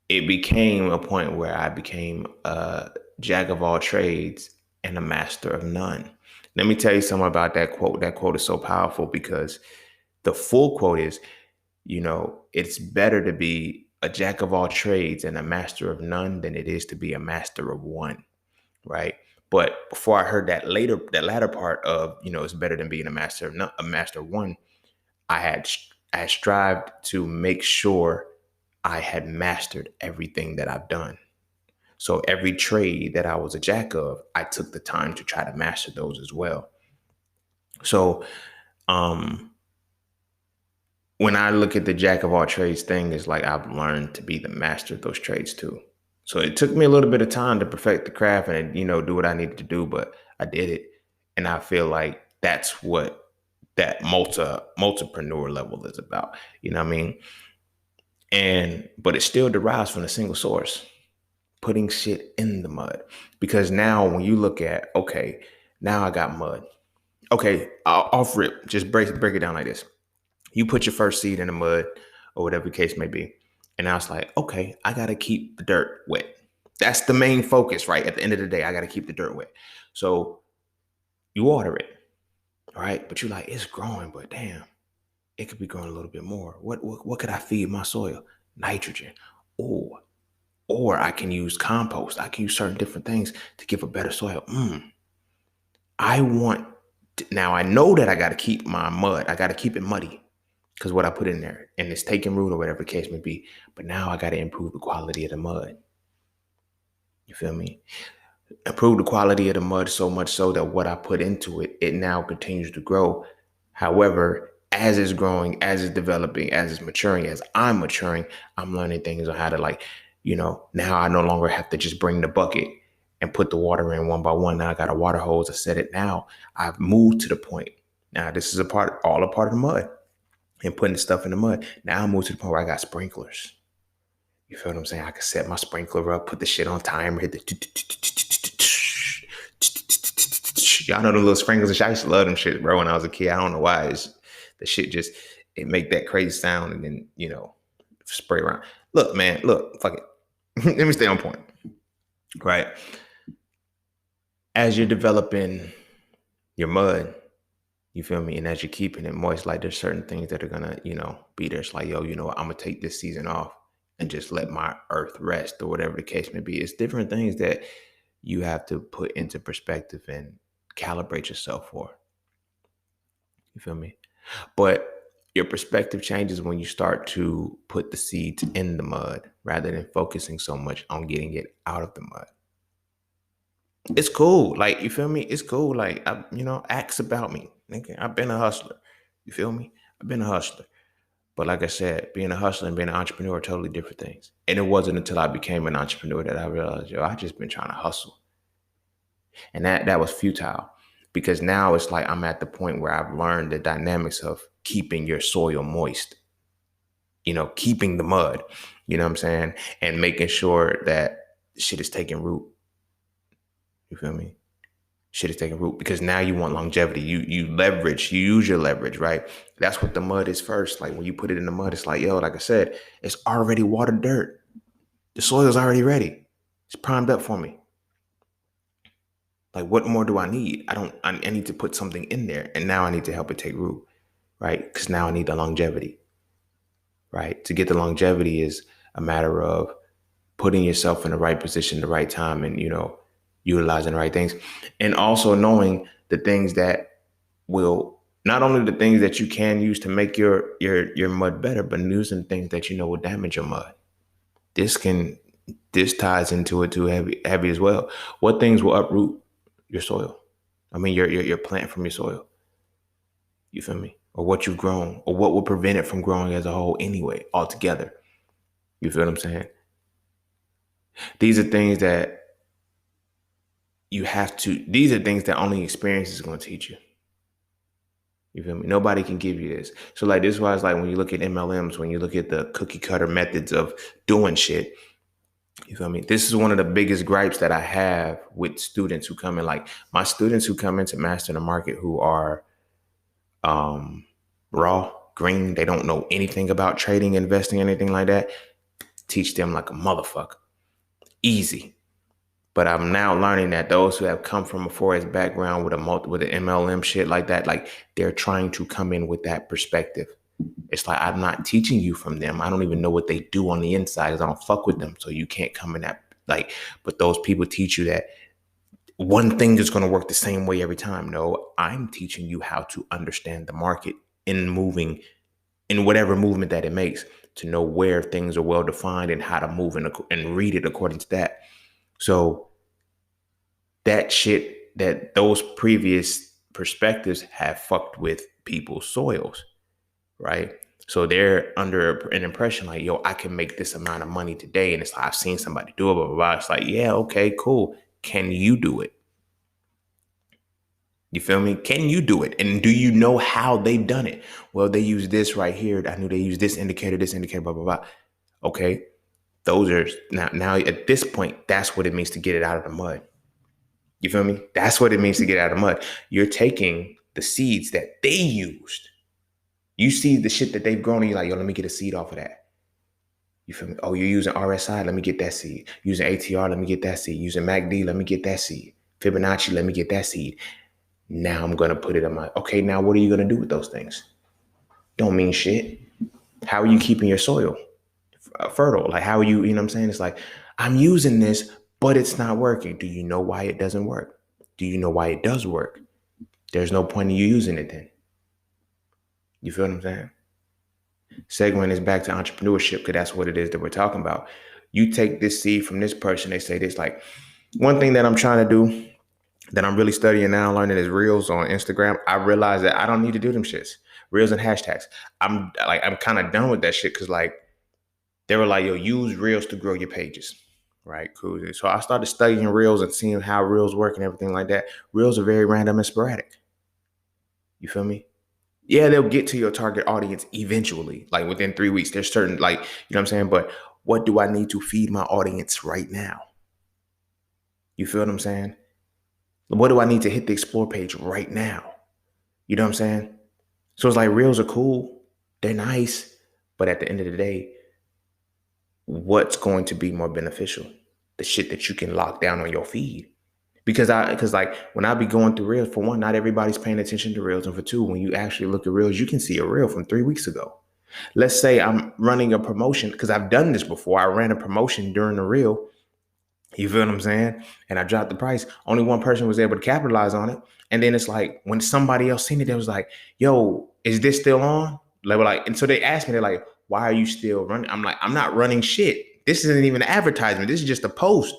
it became a point where I became a jack of all trades and a master of none. Let me tell you something about that quote. That quote is so powerful because the full quote is, it's better to be a jack of all trades and a master of none than it is to be a master of one, right? But before I heard that latter part of, it's better than being a master of none, a master of one, I strived to make sure I had mastered everything that I've done. So every trade that I was a jack of, I took the time to try to master those as well. So, when I look at the jack of all trades thing, it's like I've learned to be the master of those trades too. So it took me a little bit of time to perfect the craft and, do what I needed to do, but I did it. And I feel like that's what that multipreneur level is about. You know what I mean? But it still derives from a single source, putting shit in the mud. Because now when you look at, okay, now I got mud. Okay, off rip, just break it down like this. You put your first seed in the mud or whatever the case may be. And I was like, okay, I got to keep the dirt wet. That's the main focus, right? At the end of the day, I got to keep the dirt wet. So you water it, right? But you're like, it's growing, but damn, it could be growing a little bit more. What could I feed my soil? Nitrogen. Or I can use compost. I can use certain different things to give a better soil. Now I know that I got to keep my mud. I got to keep it muddy because what I put in there and it's taking root or whatever the case may be. But now I got to improve the quality of the mud. You feel me? Improve the quality of the mud so much so that what I put into it, it now continues to grow. However, as it's growing, as it's developing, as it's maturing, as I'm maturing, I'm learning things on how to now I no longer have to just bring the bucket and put the water in one by one. Now I got a water hose. I set it. Now I've moved to the point. Now this is all a part of the mud and putting the stuff in the mud. Now I moved to the point where I got sprinklers. You feel what I'm saying? I can set my sprinkler up, put the shit on timer, hit the y'all know the little sprinklers and shit. I used to love them shit, bro, when I was a kid. I don't know why. The shit just, it make that crazy sound and then, spray around. Look, man, fuck it. Let me stay on point. Right? As you're developing your mud, you feel me? And as you're keeping it moist, like there's certain things that are gonna, be there. It's like, yo, I'm gonna take this season off and just let my earth rest or whatever the case may be. It's different things that you have to put into perspective and calibrate yourself for. You feel me? But your perspective changes when you start to put the seeds in the mud rather than focusing so much on getting it out of the mud. It's cool. Like, you feel me? It's cool. Like, ask about me. I've been a hustler. You feel me? I've been a hustler. But like I said, being a hustler and being an entrepreneur are totally different things. And it wasn't until I became an entrepreneur that I realized, I just been trying to hustle. And that was futile because now it's like I'm at the point where I've learned the dynamics of keeping your soil moist, keeping the mud, you know what I'm saying? And making sure that shit is taking root. You feel me? Shit is taking root because now you want longevity. You use your leverage, right? That's what the mud is first. Like when you put it in the mud, it's like, like I said, it's already watered dirt. The soil's already ready. It's primed up for me. Like, what more do I need? I need to put something in there. And now I need to help it take root, right? Because now I need the longevity, right? To get the longevity is a matter of putting yourself in the right position, the right time, and utilizing the right things, and also knowing the things that will not only the things that you can use to make your mud better, but using things that will damage your mud. This can this ties into it too heavy as well. What things will uproot your soil? I mean your plant from your soil. You feel me? Or what you've grown, or what will prevent it from growing as a whole anyway, altogether. You feel what I'm saying? These are things that these are things that only experience is going to teach you. You feel me? Nobody can give you this. So like this is why it's like when you look at MLMs, when you look at the cookie cutter methods of doing shit, you feel me? This is one of the biggest gripes that I have with students who come in, like my students who come into Master the Market who are raw, green, they don't know anything about trading, investing, anything like that. Teach them like a motherfucker. Easy. But I'm now learning that those who have come from a Forex background with an MLM shit like that, like they're trying to come in with that perspective. It's like, I'm not teaching you from them. I don't even know what they do on the inside because I don't fuck with them. So you can't come in that, like, but those people teach you that one thing is going to work the same way every time. No, I'm teaching you how to understand the market in whatever movement that it makes, to know where things are well defined and how to move and read it according to that. So that shit, that those previous perspectives have fucked with people's soils, right? So they're under an impression like, yo, I can make this amount of money today. And it's like, I've seen somebody do it, blah, blah, blah. It's like, yeah, okay, cool. Can you do it? You feel me? Can you do it? And do you know how they've done it? Well, they use this right here. I knew they use this indicator, blah, blah, blah. Okay. Those are now at this point, that's what it means to get it out of the mud. You feel me? That's what it means to get out of the mud. You're taking the seeds that they used. You see the shit that they've grown and you're like, yo, let me get a seed off of that. You feel me? Oh, you're using RSI, let me get that seed. Using ATR, let me get that seed. Using MACD, let me get that seed. Fibonacci, let me get that seed. Now I'm going to put it in my, okay, now what are you going to do with those things? Don't mean shit. How are you keeping your soil fertile? Like, how are you, you know what I'm saying? It's like, I'm using this, but it's not working. Do you know why it doesn't work? Do you know why it does work? There's no point in you using it then. You feel what I'm saying? Segueing is back to entrepreneurship, because that's what it is that we're talking about. You take this seed from this person, they say this. Like, one thing that I'm trying to do, that I'm really studying now, learning, is reels on Instagram. I realize that I don't need to do them shits. Reels and hashtags. I'm kind of done with that shit, because like they were like, yo, use reels to grow your pages. Right, cool. So I started studying reels and seeing how reels work and everything like that. Reels are very random and sporadic. You feel me? Yeah, they'll get to your target audience eventually, like within 3 weeks. There's certain, like, you know what I'm saying? But what do I need to feed my audience right now? You feel what I'm saying? What do I need to hit the explore page right now? You know what I'm saying? So it's like reels are cool. They're nice. But at the end of the day, what's going to be more beneficial? The shit that you can lock down on your feed. Because like when I be going through reels, for one, not everybody's paying attention to reels. And for two, when you actually look at reels, you can see a reel from 3 weeks ago. Let's say I'm running a promotion, because I've done this before. I ran a promotion during the reel. You feel what I'm saying? And I dropped the price. Only one person was able to capitalize on it. And then it's like, when somebody else seen it, they was like, yo, is this still on? They were like, and so they asked me, they're like, why are you still running? I'm like, I'm not running shit. This isn't even an advertisement. This is just a post.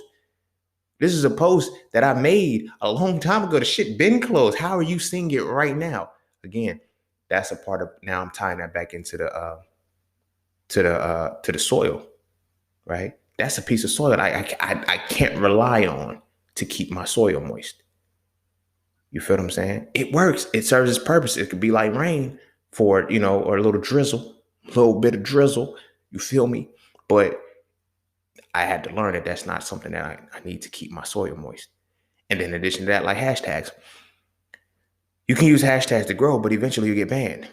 This is a post that I made a long time ago. The shit been closed. How are you seeing it right now? Again, that's a part of, now I'm tying that back into the soil, right? That's a piece of soil that I can't rely on to keep my soil moist. You feel what I'm saying? It works. It serves its purpose. It could be like rain for, or a little drizzle, a little bit of drizzle. You feel me? But I had to learn that that's not something that I need to keep my soil moist. And then in addition to that, like hashtags, you can use hashtags to grow, but eventually you get banned.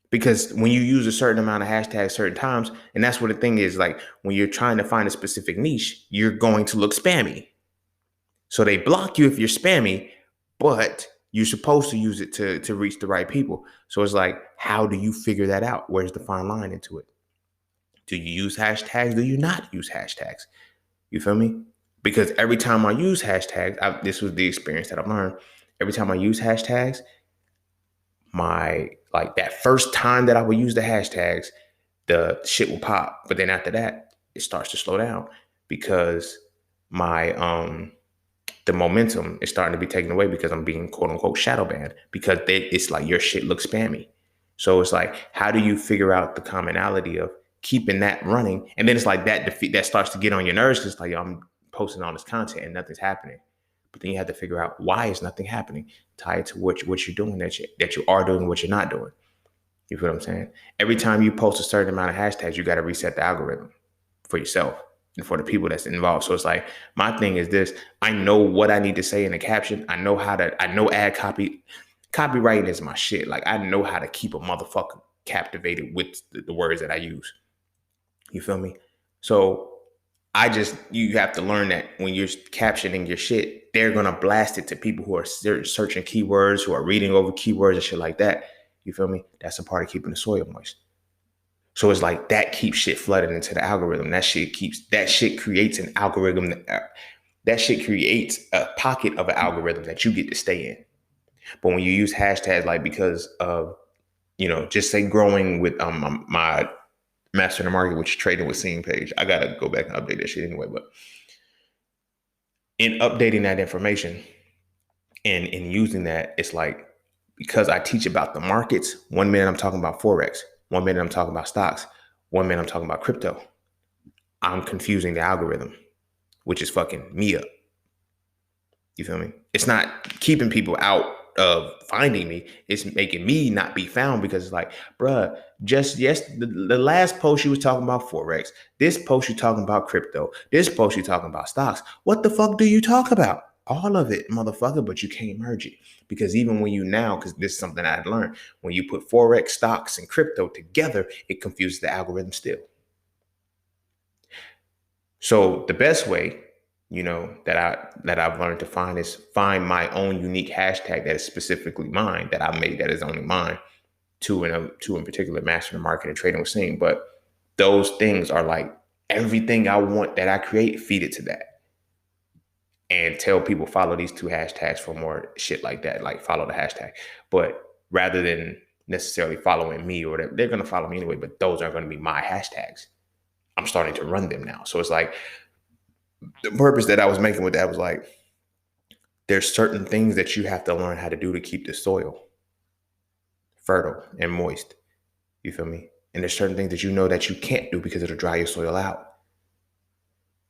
Because when you use a certain amount of hashtags certain times, and that's what the thing is, like when you're trying to find a specific niche, you're going to look spammy. So they block you if you're spammy, but you're supposed to use it to reach the right people. So it's like, how do you figure that out? Where's the fine line into it? Do you use hashtags? Do you not use hashtags? You feel me? Because every time I use hashtags, this was the experience that I've learned. Every time I use hashtags, my like that first time that I would use the hashtags, the shit will pop. But then after that, it starts to slow down because my the momentum is starting to be taken away because I'm being quote unquote shadow banned because it's like your shit looks spammy. So it's like, how do you figure out the commonality of keeping that running? And then it's like that starts to get on your nerves because like I'm posting all this content and nothing's happening. But then you have to figure out why is nothing happening. Tie it to what you're doing that you are doing, what you're not doing. You feel what I'm saying? Every time you post a certain amount of hashtags, you got to reset the algorithm for yourself and for the people that's involved. So it's like, my thing is this: I know what I need to say in the caption. I know ad copy. Copywriting is my shit. Like, I know how to keep a motherfucker captivated with the words that I use. You feel me? So you have to learn that when you're captioning your shit, they're going to blast it to people who are searching keywords, who are reading over keywords and shit like that. You feel me? That's a part of keeping the soil moist. So it's like that keeps shit flooded into the algorithm. That shit creates an algorithm. That shit creates a pocket of an algorithm that you get to stay in. But when you use hashtags, like because of, just say growing with my Master in the Market, which trading with Seeing page, I got to go back and update that shit anyway. But in updating that information and in using that, it's like, because I teach about the markets, 1 minute I'm talking about Forex, 1 minute I'm talking about stocks, 1 minute I'm talking about crypto. I'm confusing the algorithm, which is fucking me up. You feel me? It's not keeping people out of finding me. It's making me not be found because it's like, bruh, the last post you was talking about Forex. This post you talking about crypto. This post you talking about stocks. What the fuck do you talk about? All of it, motherfucker, but you can't merge it. Because even when because this is something I had learned, when you put Forex, stocks, and crypto together, it confuses the algorithm still. So the best way, that I've learned to find is find my own unique hashtag that is specifically mine, that I made, that is only mine, two in particular, Master in the Market and Trading with Seeing. But those things are like everything I want that I create, feed it to that. And tell people follow these 2 hashtags for more shit like that, like follow the hashtag. But rather than necessarily following me, or whatever, they're going to follow me anyway, but those are going to be my hashtags. I'm starting to run them now. So it's like, the purpose that I was making with that was like, there's certain things that you have to learn how to do to keep the soil fertile and moist. You feel me? And there's certain things that that you can't do because it'll dry your soil out.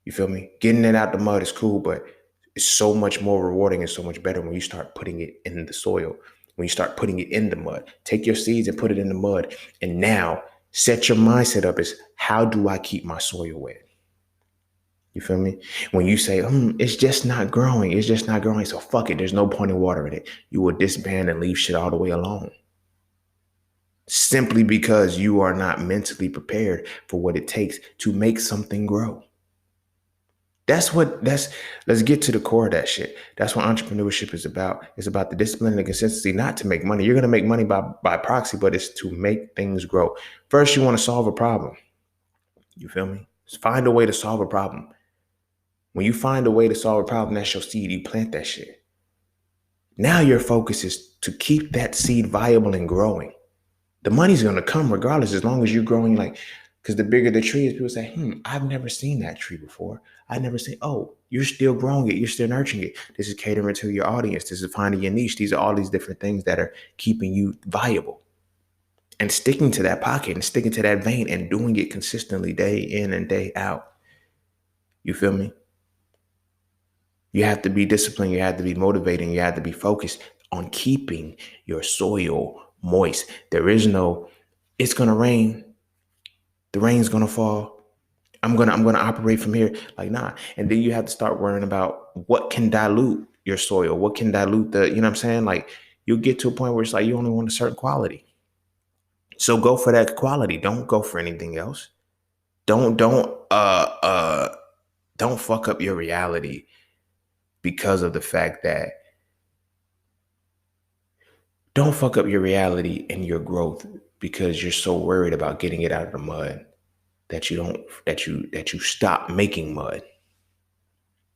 You feel me? Getting it out the mud is cool, but it's so much more rewarding and so much better when you start putting it in the soil, when you start putting it in the mud. Take your seeds and put it in the mud. And now set your mindset up as, how do I keep my soil wet? You feel me? When you say, it's just not growing. It's just not growing. So fuck it. There's no point in watering it. You will disband and leave shit all the way alone. Simply because you are not mentally prepared for what it takes to make something grow. Let's get to the core of that shit. That's what entrepreneurship is about. It's about the discipline and the consistency, not to make money. You're going to make money by proxy, but it's to make things grow. First, you want to solve a problem. You feel me? Just find a way to solve a problem. When you find a way to solve a problem, that's your seed. You plant that shit. Now your focus is to keep that seed viable and growing. The money's going to come regardless, as long as you're growing. Like, because the bigger the tree is, people say, I've never seen that tree before. I've never seen, you're still growing it. You're still nurturing it. This is catering to your audience. This is finding your niche. These are all these different things that are keeping you viable. And sticking to that pocket and sticking to that vein and doing it consistently day in and day out. You feel me? You have to be disciplined. You have to be motivated. You have to be focused on keeping your soil moist. It's going to rain. The rain's going to fall. I'm going to operate from here. Like, nah. And then you have to start worrying about what can dilute your soil. What can dilute you know what I'm saying? Like, you'll get to a point where it's like, you only want a certain quality. So go for that quality. Don't go for anything else. Don't fuck up your reality because of the fact that don't fuck up your reality and your growth because you're so worried about getting it out of the mud that you stop making mud.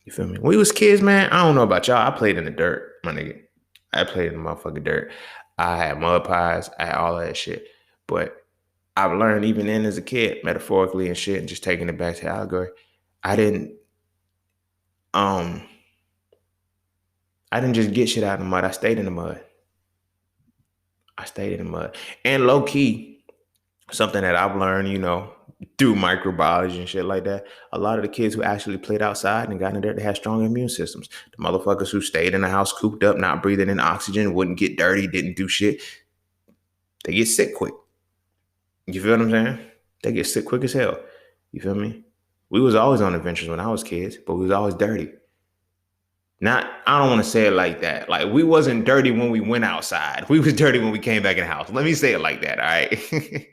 You feel me? When we was kids, man, I don't know about y'all. I played in the dirt, my nigga. I played in the motherfucking dirt. I had mud pies. I had all that shit. But I've learned even then as a kid, metaphorically and shit, and just taking it back to allegory, I didn't um I didn't just get shit out of the mud. I stayed in the mud. I stayed in the mud. And low key, something that I've learned, through microbiology and shit like that, a lot of the kids who actually played outside and got in there, they had strong immune systems. The motherfuckers who stayed in the house cooped up, not breathing in oxygen, wouldn't get dirty, didn't do shit, they get sick quick. You feel what I'm saying? They get sick quick as hell. You feel me? We was always on adventures when I was kids, but we was always dirty. Not, I don't want to say it like that. Like, we wasn't dirty when we went outside. We was dirty when we came back in the house. Let me say it like that, all right?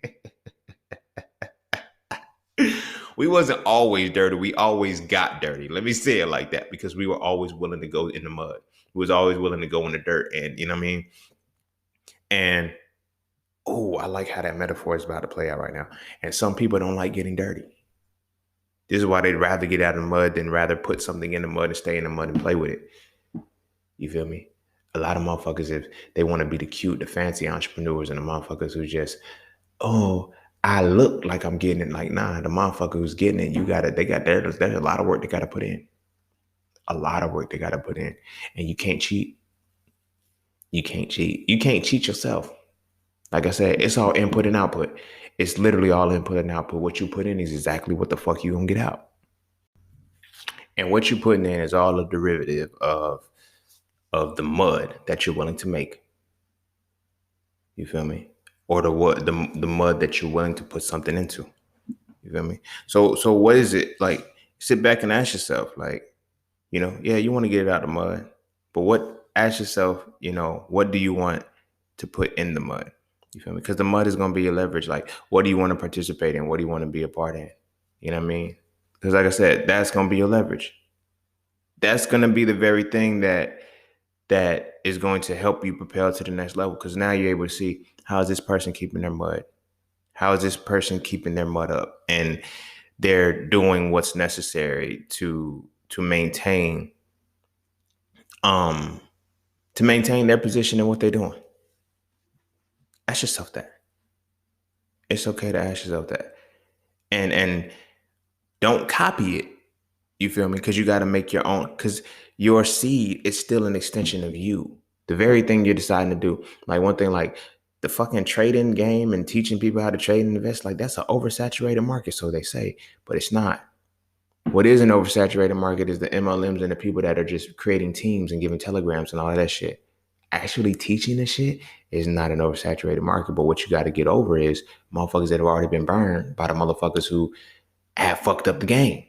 We wasn't always dirty. We always got dirty. Let me say it like that, because we were always willing to go in the mud. We was always willing to go in the dirt, and you know what I mean? And, oh, I like how that metaphor is about to play out right now. And some people don't like getting dirty. This is why they'd rather get out of the mud than rather put something in the mud and stay in the mud and play with it. You feel me? A lot of motherfuckers, if they want to be the cute, the fancy entrepreneurs, and the motherfuckers who just, oh, I look like I'm getting it. Like, nah, the motherfucker who's getting it, there's a lot of work they got to put in. A lot of work they got to put in. And you can't cheat. You can't cheat. You can't cheat yourself. Like I said, it's all input and output. It's literally all input and output. What you put in is exactly what the fuck you gonna get out. And what you putting in is all a derivative of the mud that you're willing to make. You feel me? Or the mud that you're willing to put something into. You feel me? So what is it like? Sit back and ask yourself, like, yeah, you want to get it out of the mud, but ask yourself, what do you want to put in the mud? You feel me? Because the mud is going to be your leverage. Like, what do you want to participate in? What do you want to be a part in? You know what I mean? Because like I said, that's going to be your leverage. That's going to be the very thing that is going to help you propel to the next level. Because now you're able to see, how is this person keeping their mud? How is this person keeping their mud up? And they're doing what's necessary to maintain their position in what they're doing. Ask yourself that. It's okay to ask yourself that. And don't copy it. You feel me? Because you got to make your own. Because your seed is still an extension of you. The very thing you're deciding to do. Like, one thing, like the fucking trading game and teaching people how to trade and invest, like, that's an oversaturated market, so they say, but it's not. What is an oversaturated market is the MLMs and the people that are just creating teams and giving telegrams and all of that shit. Actually teaching this shit is not an oversaturated market. But what you got to get over is motherfuckers that have already been burned by the motherfuckers who have fucked up the game.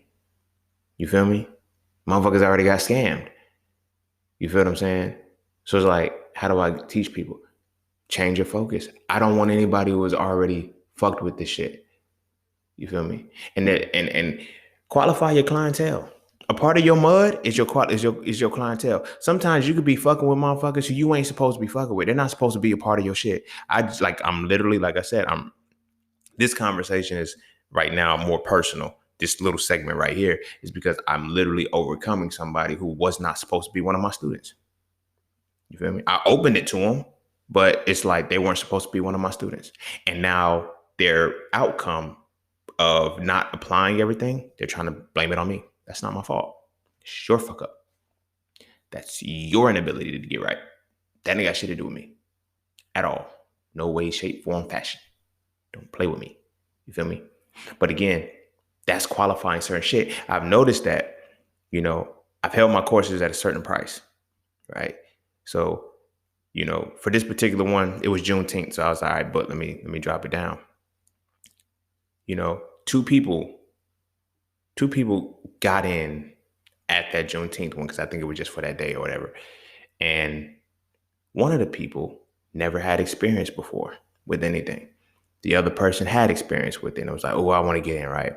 You feel me? Motherfuckers already got scammed. You feel what I'm saying? So it's like, how do I teach people? Change your focus. I don't want anybody who has already fucked with this shit. You feel me? And qualify your clientele. A part of your mud is your clientele. Sometimes you could be fucking with motherfuckers who you ain't supposed to be fucking with. They're not supposed to be a part of your shit. I'm literally, like I said, this conversation is right now more personal. This little segment right here is because I'm literally overcoming somebody who was not supposed to be one of my students. You feel me? I opened it to them, but it's like they weren't supposed to be one of my students. And now their outcome of not applying everything, they're trying to blame it on me. That's not my fault. It's your fuck up. That's your inability to get right. That ain't got shit to do with me at all. No way, shape, form, fashion. Don't play with me. You feel me? But again, that's qualifying certain shit. I've noticed that, I've held my courses at a certain price, right? So, for this particular one, it was Juneteenth. So I was like, all right, but let me drop it down. Two people got in at that Juneteenth one, because I think it was just for that day or whatever. And one of the people never had experience before with anything. The other person had experience with it. And it was like, oh, I want to get in, right?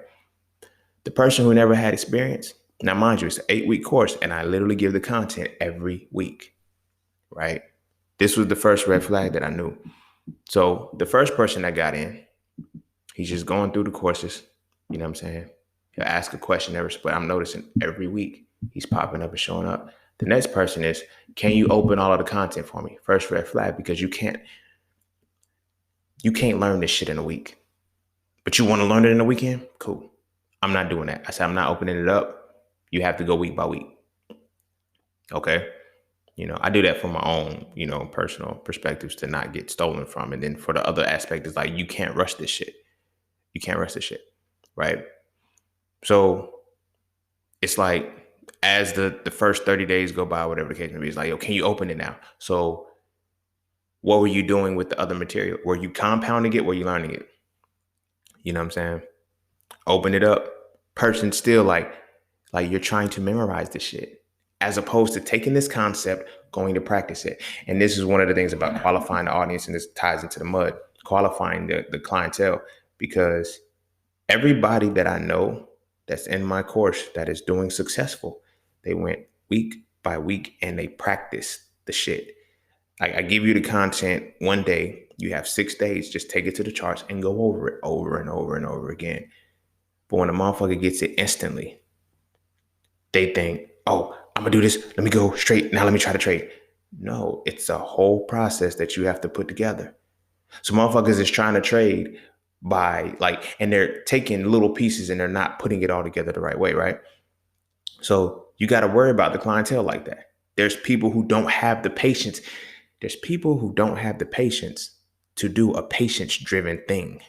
The person who never had experience, now mind you, it's an 8-week course, and I literally give the content every week, right? This was the first red flag that I knew. So the first person that got in, he's just going through the courses. You know what I'm saying? He'll ask a question but I'm noticing every week He's popping up and showing up. The next person is, can you open all of the content for me? First red flag, because you can't learn this shit in a week. But you want to learn it in a weekend? Cool. I'm not doing that. I said I'm not opening it up. You have to go week by week. Okay. I do that for my own, personal perspectives to not get stolen from. And then for the other aspect is like, you can't rush this shit. You can't rush this shit. Right. So it's like, as the first 30 days go by, whatever the case may be, it's like, yo, can you open it now? So what were you doing with the other material? Were you compounding it? Were you learning it? You know what I'm saying? Open it up. Person still like you're trying to memorize this shit, as opposed to taking this concept, going to practice it. And this is one of the things about qualifying the audience, and this ties into the mud, qualifying the clientele, because everybody that I know that's in my course that is doing successful, they went week by week and they practiced the shit. I give you the content one day, you have 6 days, just take it to the charts and go over it over and over and over again. But when a motherfucker gets it instantly, they think, oh, I'm gonna do this. Let me go straight. Now let me try to trade. No, it's a whole process that you have to put together. So motherfuckers is trying to trade by and they're taking little pieces and they're not putting it all together the right way, right? So you got to worry about the clientele like that. There's people who don't have the patience. There's people who don't have the patience to do a patience-driven thing.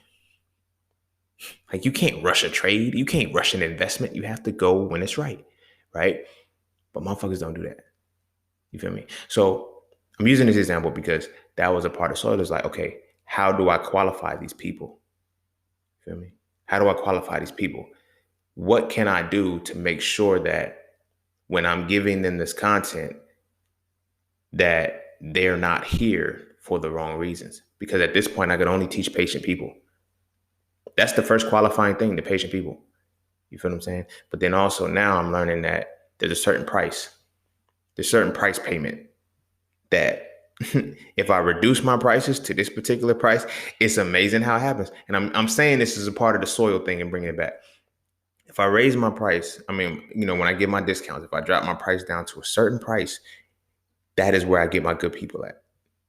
Like, you can't rush a trade. You can't rush an investment. You have to go when it's right, right? But motherfuckers don't do that. You feel me? So I'm using this example because that was a part of soil. It's like, okay, how do I qualify these people? You feel me? How do I qualify these people? What can I do to make sure that when I'm giving them this content, that they're not here for the wrong reasons? Because at this point, I can only teach patient people. That's the first qualifying thing, the patient people. You feel what I'm saying? But then also now I'm learning that there's a certain price. There's certain price payment that if I reduce my prices to this particular price, it's amazing how it happens. And I'm saying this is a part of the soil thing and bringing it back. If I raise my price, when I get my discounts, if I drop my price down to a certain price, that is where I get my good people at.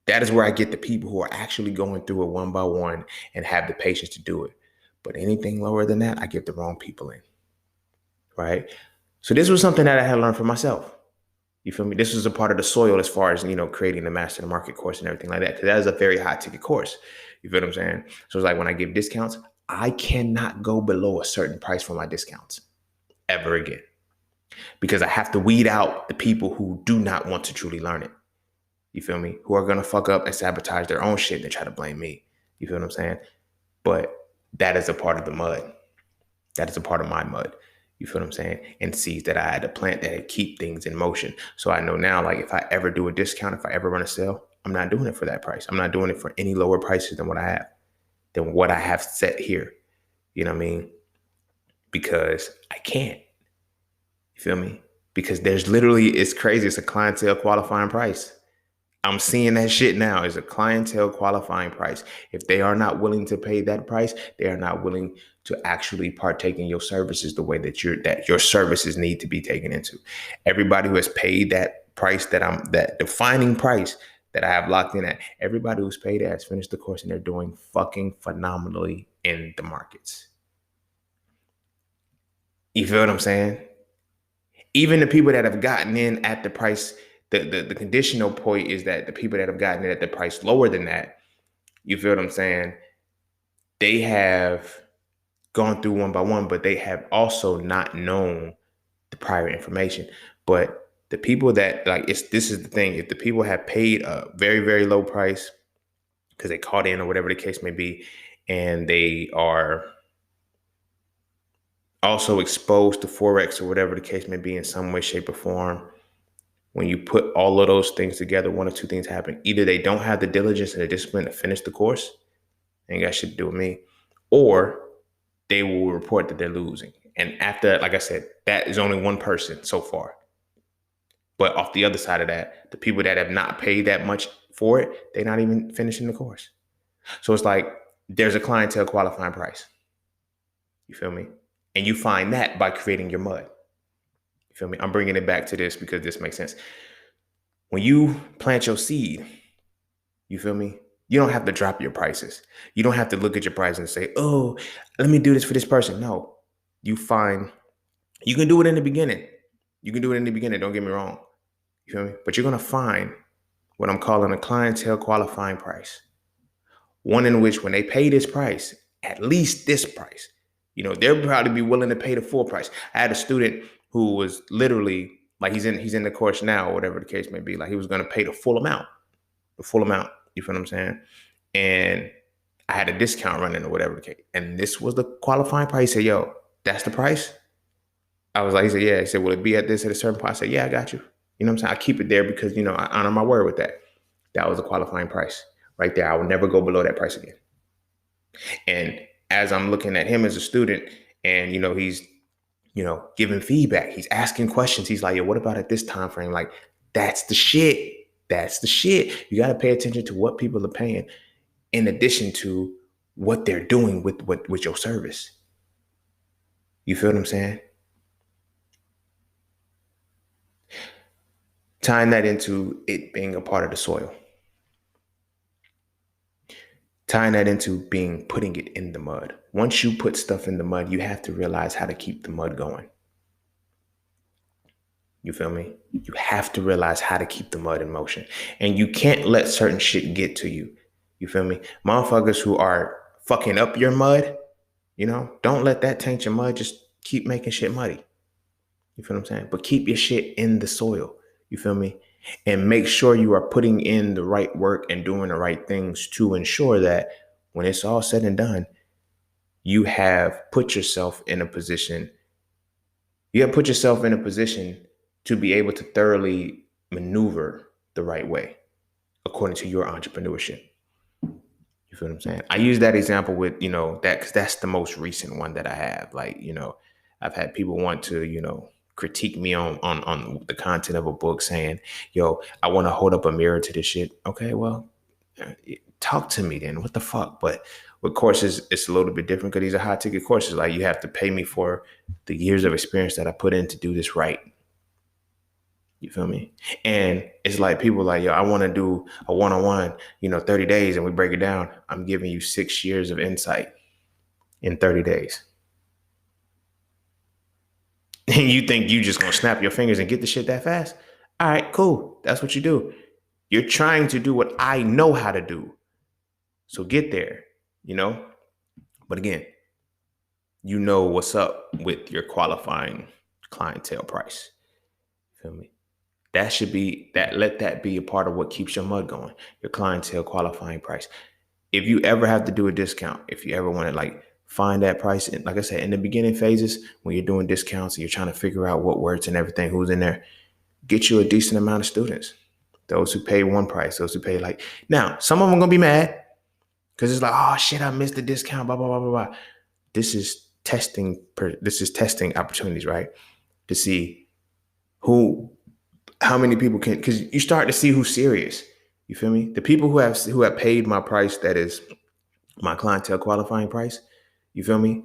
That is where I get the people who are actually going through it one by one and have the patience to do it. But anything lower than that, I get the wrong people in, right? So this was something that I had to learn for myself. You feel me? This was a part of the soil as far as, creating the Master the Market course and everything like that, because that is a very high ticket course. You feel what I'm saying? So it's like when I give discounts, I cannot go below a certain price for my discounts ever again, because I have to weed out the people who do not want to truly learn it. You feel me? Who are going to fuck up and sabotage their own shit and try to blame me. You feel what I'm saying? But that is a part of the mud. That is a part of my mud. You feel what I'm saying? And seeds that I had to plant that keep things in motion. So I know now, if I ever do a discount, if I ever run a sale, I'm not doing it for that price. I'm not doing it for any lower prices than what I have set here. You know what I mean? Because I can't. You feel me? Because there's literally, it's crazy. It's a clientele qualifying price. I'm seeing that shit now. Is a clientele qualifying price. If they are not willing to pay that price, they are not willing to actually partake in your services the way that your services need to be taken into. Everybody who has paid that price, that defining price that I have locked in at, everybody who's paid that has finished the course and they're doing fucking phenomenally in the markets. You feel what I'm saying? Even the people that have gotten in at the price, the conditional point is that the people that have gotten in at the price lower than that, you feel what I'm saying? They have gone through one by one, but they have also not known the prior information. But the people that this is the thing. If the people have paid a very, very low price because they caught in or whatever the case may be, and they are also exposed to Forex or whatever the case may be in some way, shape, or form, when you put all of those things together, one or two things happen. Either they don't have the diligence and the discipline to finish the course, ain't got shit to do with me, or they will report that they're losing. And after, like I said, that is only one person so far. But off the other side of that, the people that have not paid that much for it, they're not even finishing the course. So it's like there's a clientele qualifying price. You feel me? And you find that by creating your mud. You feel me? I'm bringing it back to this because this makes sense. When you plant your seed, you feel me? You don't have to drop your prices. You don't have to look at your price and say, oh, let me do this for this person. No, you find, you can do it in the beginning. You can do it in the beginning. Don't get me wrong. You feel me? But you're going to find what I'm calling a clientele qualifying price. One in which when they pay this price, at least this price, they'll probably be willing to pay the full price. I had a student who was literally like, he's in the course now, or whatever the case may be. Like, he was going to pay the full amount. You feel what I'm saying? And I had a discount running or whatever the case. And this was the qualifying price. He said, yo, that's the price? I was like, he said, yeah. He said, will it be at this at a certain price? I said, yeah, I got you. You know what I'm saying? I keep it there because, I honor my word with that. That was a qualifying price right there. I would never go below that price again. And as I'm looking at him as a student and, he's, giving feedback, he's asking questions. He's like, yo, what about at this time frame? Like, that's the shit. That's the shit. You got to pay attention to what people are paying in addition to what they're doing with your service. You feel what I'm saying? Tying that into it being a part of the soil. Tying that into putting it in the mud. Once you put stuff in the mud, you have to realize how to keep the mud going. You feel me? You have to realize how to keep the mud in motion. And you can't let certain shit get to you. You feel me? Motherfuckers who are fucking up your mud, don't let that taint your mud. Just keep making shit muddy. You feel what I'm saying? But keep your shit in the soil. You feel me? And make sure you are putting in the right work and doing the right things to ensure that when it's all said and done, you have put yourself in a position. You have put yourself in a position to be able to thoroughly maneuver the right way according to your entrepreneurship. You feel what I'm saying? I use that example with, that because that's the most recent one that I have. Like, I've had people want to, critique me on the content of a book saying, yo, I want to hold up a mirror to this shit. Okay, well, talk to me then. What the fuck? But with courses, it's a little bit different because these are high ticket courses. Like, you have to pay me for the years of experience that I put in to do this right. You feel me? And it's like people like, yo, I want to do a one-on-one, 30 days and we break it down. I'm giving you 6 years of insight in 30 days. And you think you just going to snap your fingers and get the shit that fast? All right, cool. That's what you do. You're trying to do what I know how to do. So get there, But again, you know what's up with your qualifying clientele price. Feel me? That should be that. Let that be a part of what keeps your mud going. Your clientele qualifying price. If you ever have to do a discount, if you ever want to find that price, and like I said, in the beginning phases, when you're doing discounts and you're trying to figure out what words and everything, who's in there, get you a decent amount of students. Those who pay one price, those who pay now, some of them gonna be mad because it's like, oh shit, I missed the discount, blah, blah, blah, blah, blah. This is testing opportunities, right? To see how many people can, because you start to see who's serious. You feel me? The people who have paid my price, that is my clientele qualifying price, you feel me?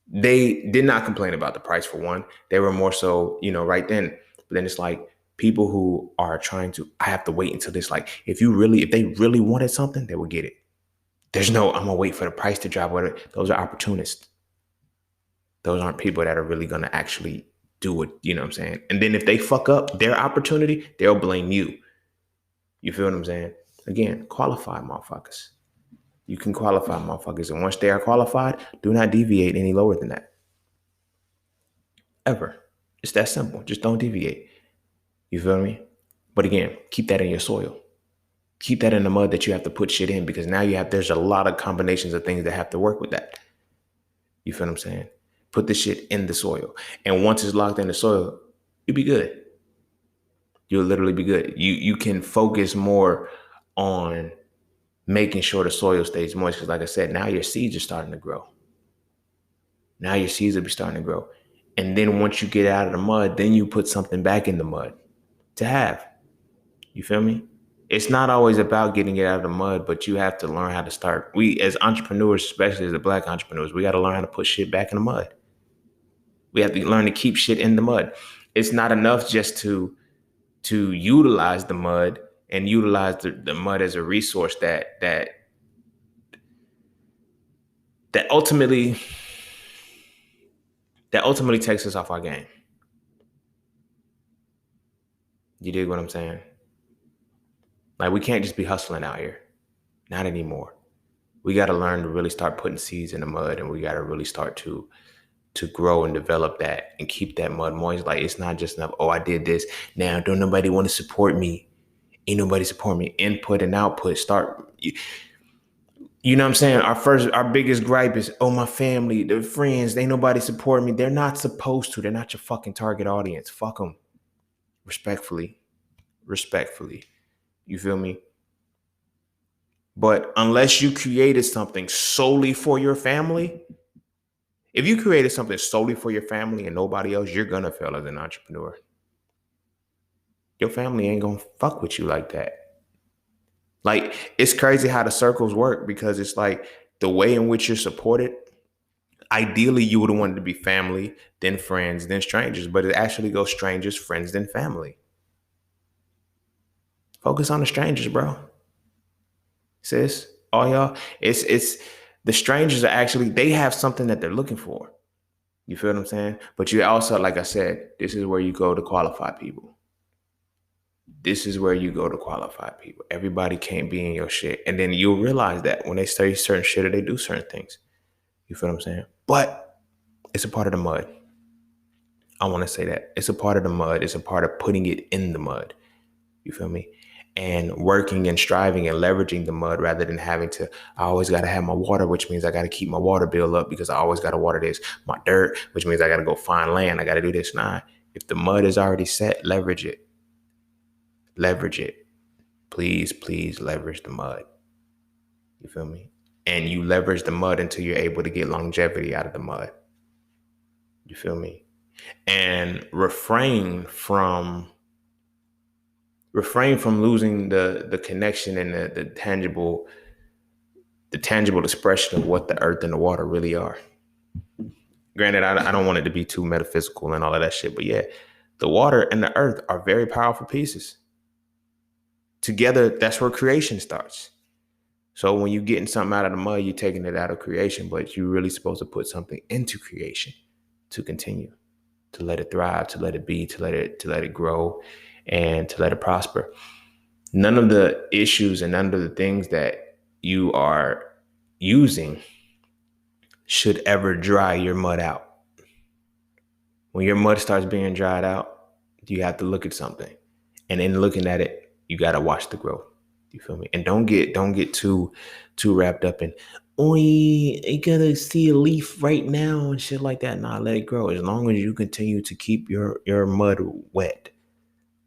They did not complain about the price for one. They were more so, right then. But then it's like people who are trying to, I have to wait until this, if they really wanted something, they would get it. There's no, I'm gonna wait for the price to drop. Whatever. Those are opportunists. Those aren't people that are really gonna actually do it. You know what I'm saying? And then if they fuck up their opportunity, they'll blame you. You feel what I'm saying? Again, qualified motherfuckers. You can qualify motherfuckers. And once they are qualified, do not deviate any lower than that. Ever. It's that simple. Just don't deviate. You feel me? But again, keep that in your soil. Keep that in the mud that you have to put shit in, because now there's a lot of combinations of things that have to work with that. You feel what I'm saying? Put the shit in the soil. And once it's locked in the soil, you'll be good. You'll literally be good. You can focus more on making sure the soil stays moist. Because like I said, now your seeds are starting to grow. Now your seeds will be starting to grow. And then once you get out of the mud, then you put something back in the mud to have. You feel me? It's not always about getting it out of the mud, but you have to learn how to start. We as entrepreneurs, especially as the Black entrepreneurs, we got to learn how to put shit back in the mud. We have to learn to keep shit in the mud. It's not enough just to utilize the mud and utilize the mud as a resource that ultimately takes us off our game. You dig what I'm saying? Like, we can't just be hustling out here. Not anymore. We got to learn to really start putting seeds in the mud, and we got to really start to grow and develop that and keep that mud moist. Like, it's not just enough, oh, I did this. Now, don't nobody want to support me. Ain't nobody support me. Input and output. You know what I'm saying? Our biggest gripe is, oh, my family, the friends, ain't nobody support me. They're not supposed to. They're not your fucking target audience. Fuck them. Respectfully. You feel me? But unless you created something solely for your family, if you created something solely for your family and nobody else, you're gonna fail as an entrepreneur. Your family ain't gonna fuck with you like that. Like, it's crazy how the circles work, because it's like the way in which you're supported. Ideally, you would have wanted to be family, then friends, then strangers, but it actually goes strangers, friends, then family. Focus on the strangers, bro. Sis, all y'all, it's the strangers are actually, they have something that they're looking for. You feel what I'm saying? But you also, like I said, this is where you go to qualify people. This is where you go to qualify people. Everybody can't be in your shit. And then you'll realize that when they say certain shit or they do certain things. You feel what I'm saying? But it's a part of the mud. I want to say that. It's a part of the mud. It's a part of putting it in the mud. You feel me? And working and striving and leveraging the mud, rather than having to, I always got to have my water, which means I got to keep my water bill up because I always got to water this, my dirt, which means I got to go find land. I got to do this. Nah, if the mud is already set, leverage it. Leverage it. Please, please leverage the mud. You feel me? And you leverage the mud until you're able to get longevity out of the mud. You feel me? And refrain from losing the connection and the tangible expression of what the earth and the water really are. Granted, I don't want it to be too metaphysical and all of that shit, but yeah, the water and the earth are very powerful pieces. Together, that's where creation starts. So when you're getting something out of the mud, you're taking it out of creation, but you're really supposed to put something into creation to continue, to let it thrive, to let it be, to let it grow, and to let it prosper. None of the issues and none of the things that you are using should ever dry your mud out. When your mud starts being dried out, you have to look at something. And in looking at it, you got to watch the growth. You feel me? And don't get too wrapped up in, oh, you gotta see a leaf right now and shit like that. Nah, let it grow. As long as you continue to keep your mud wet,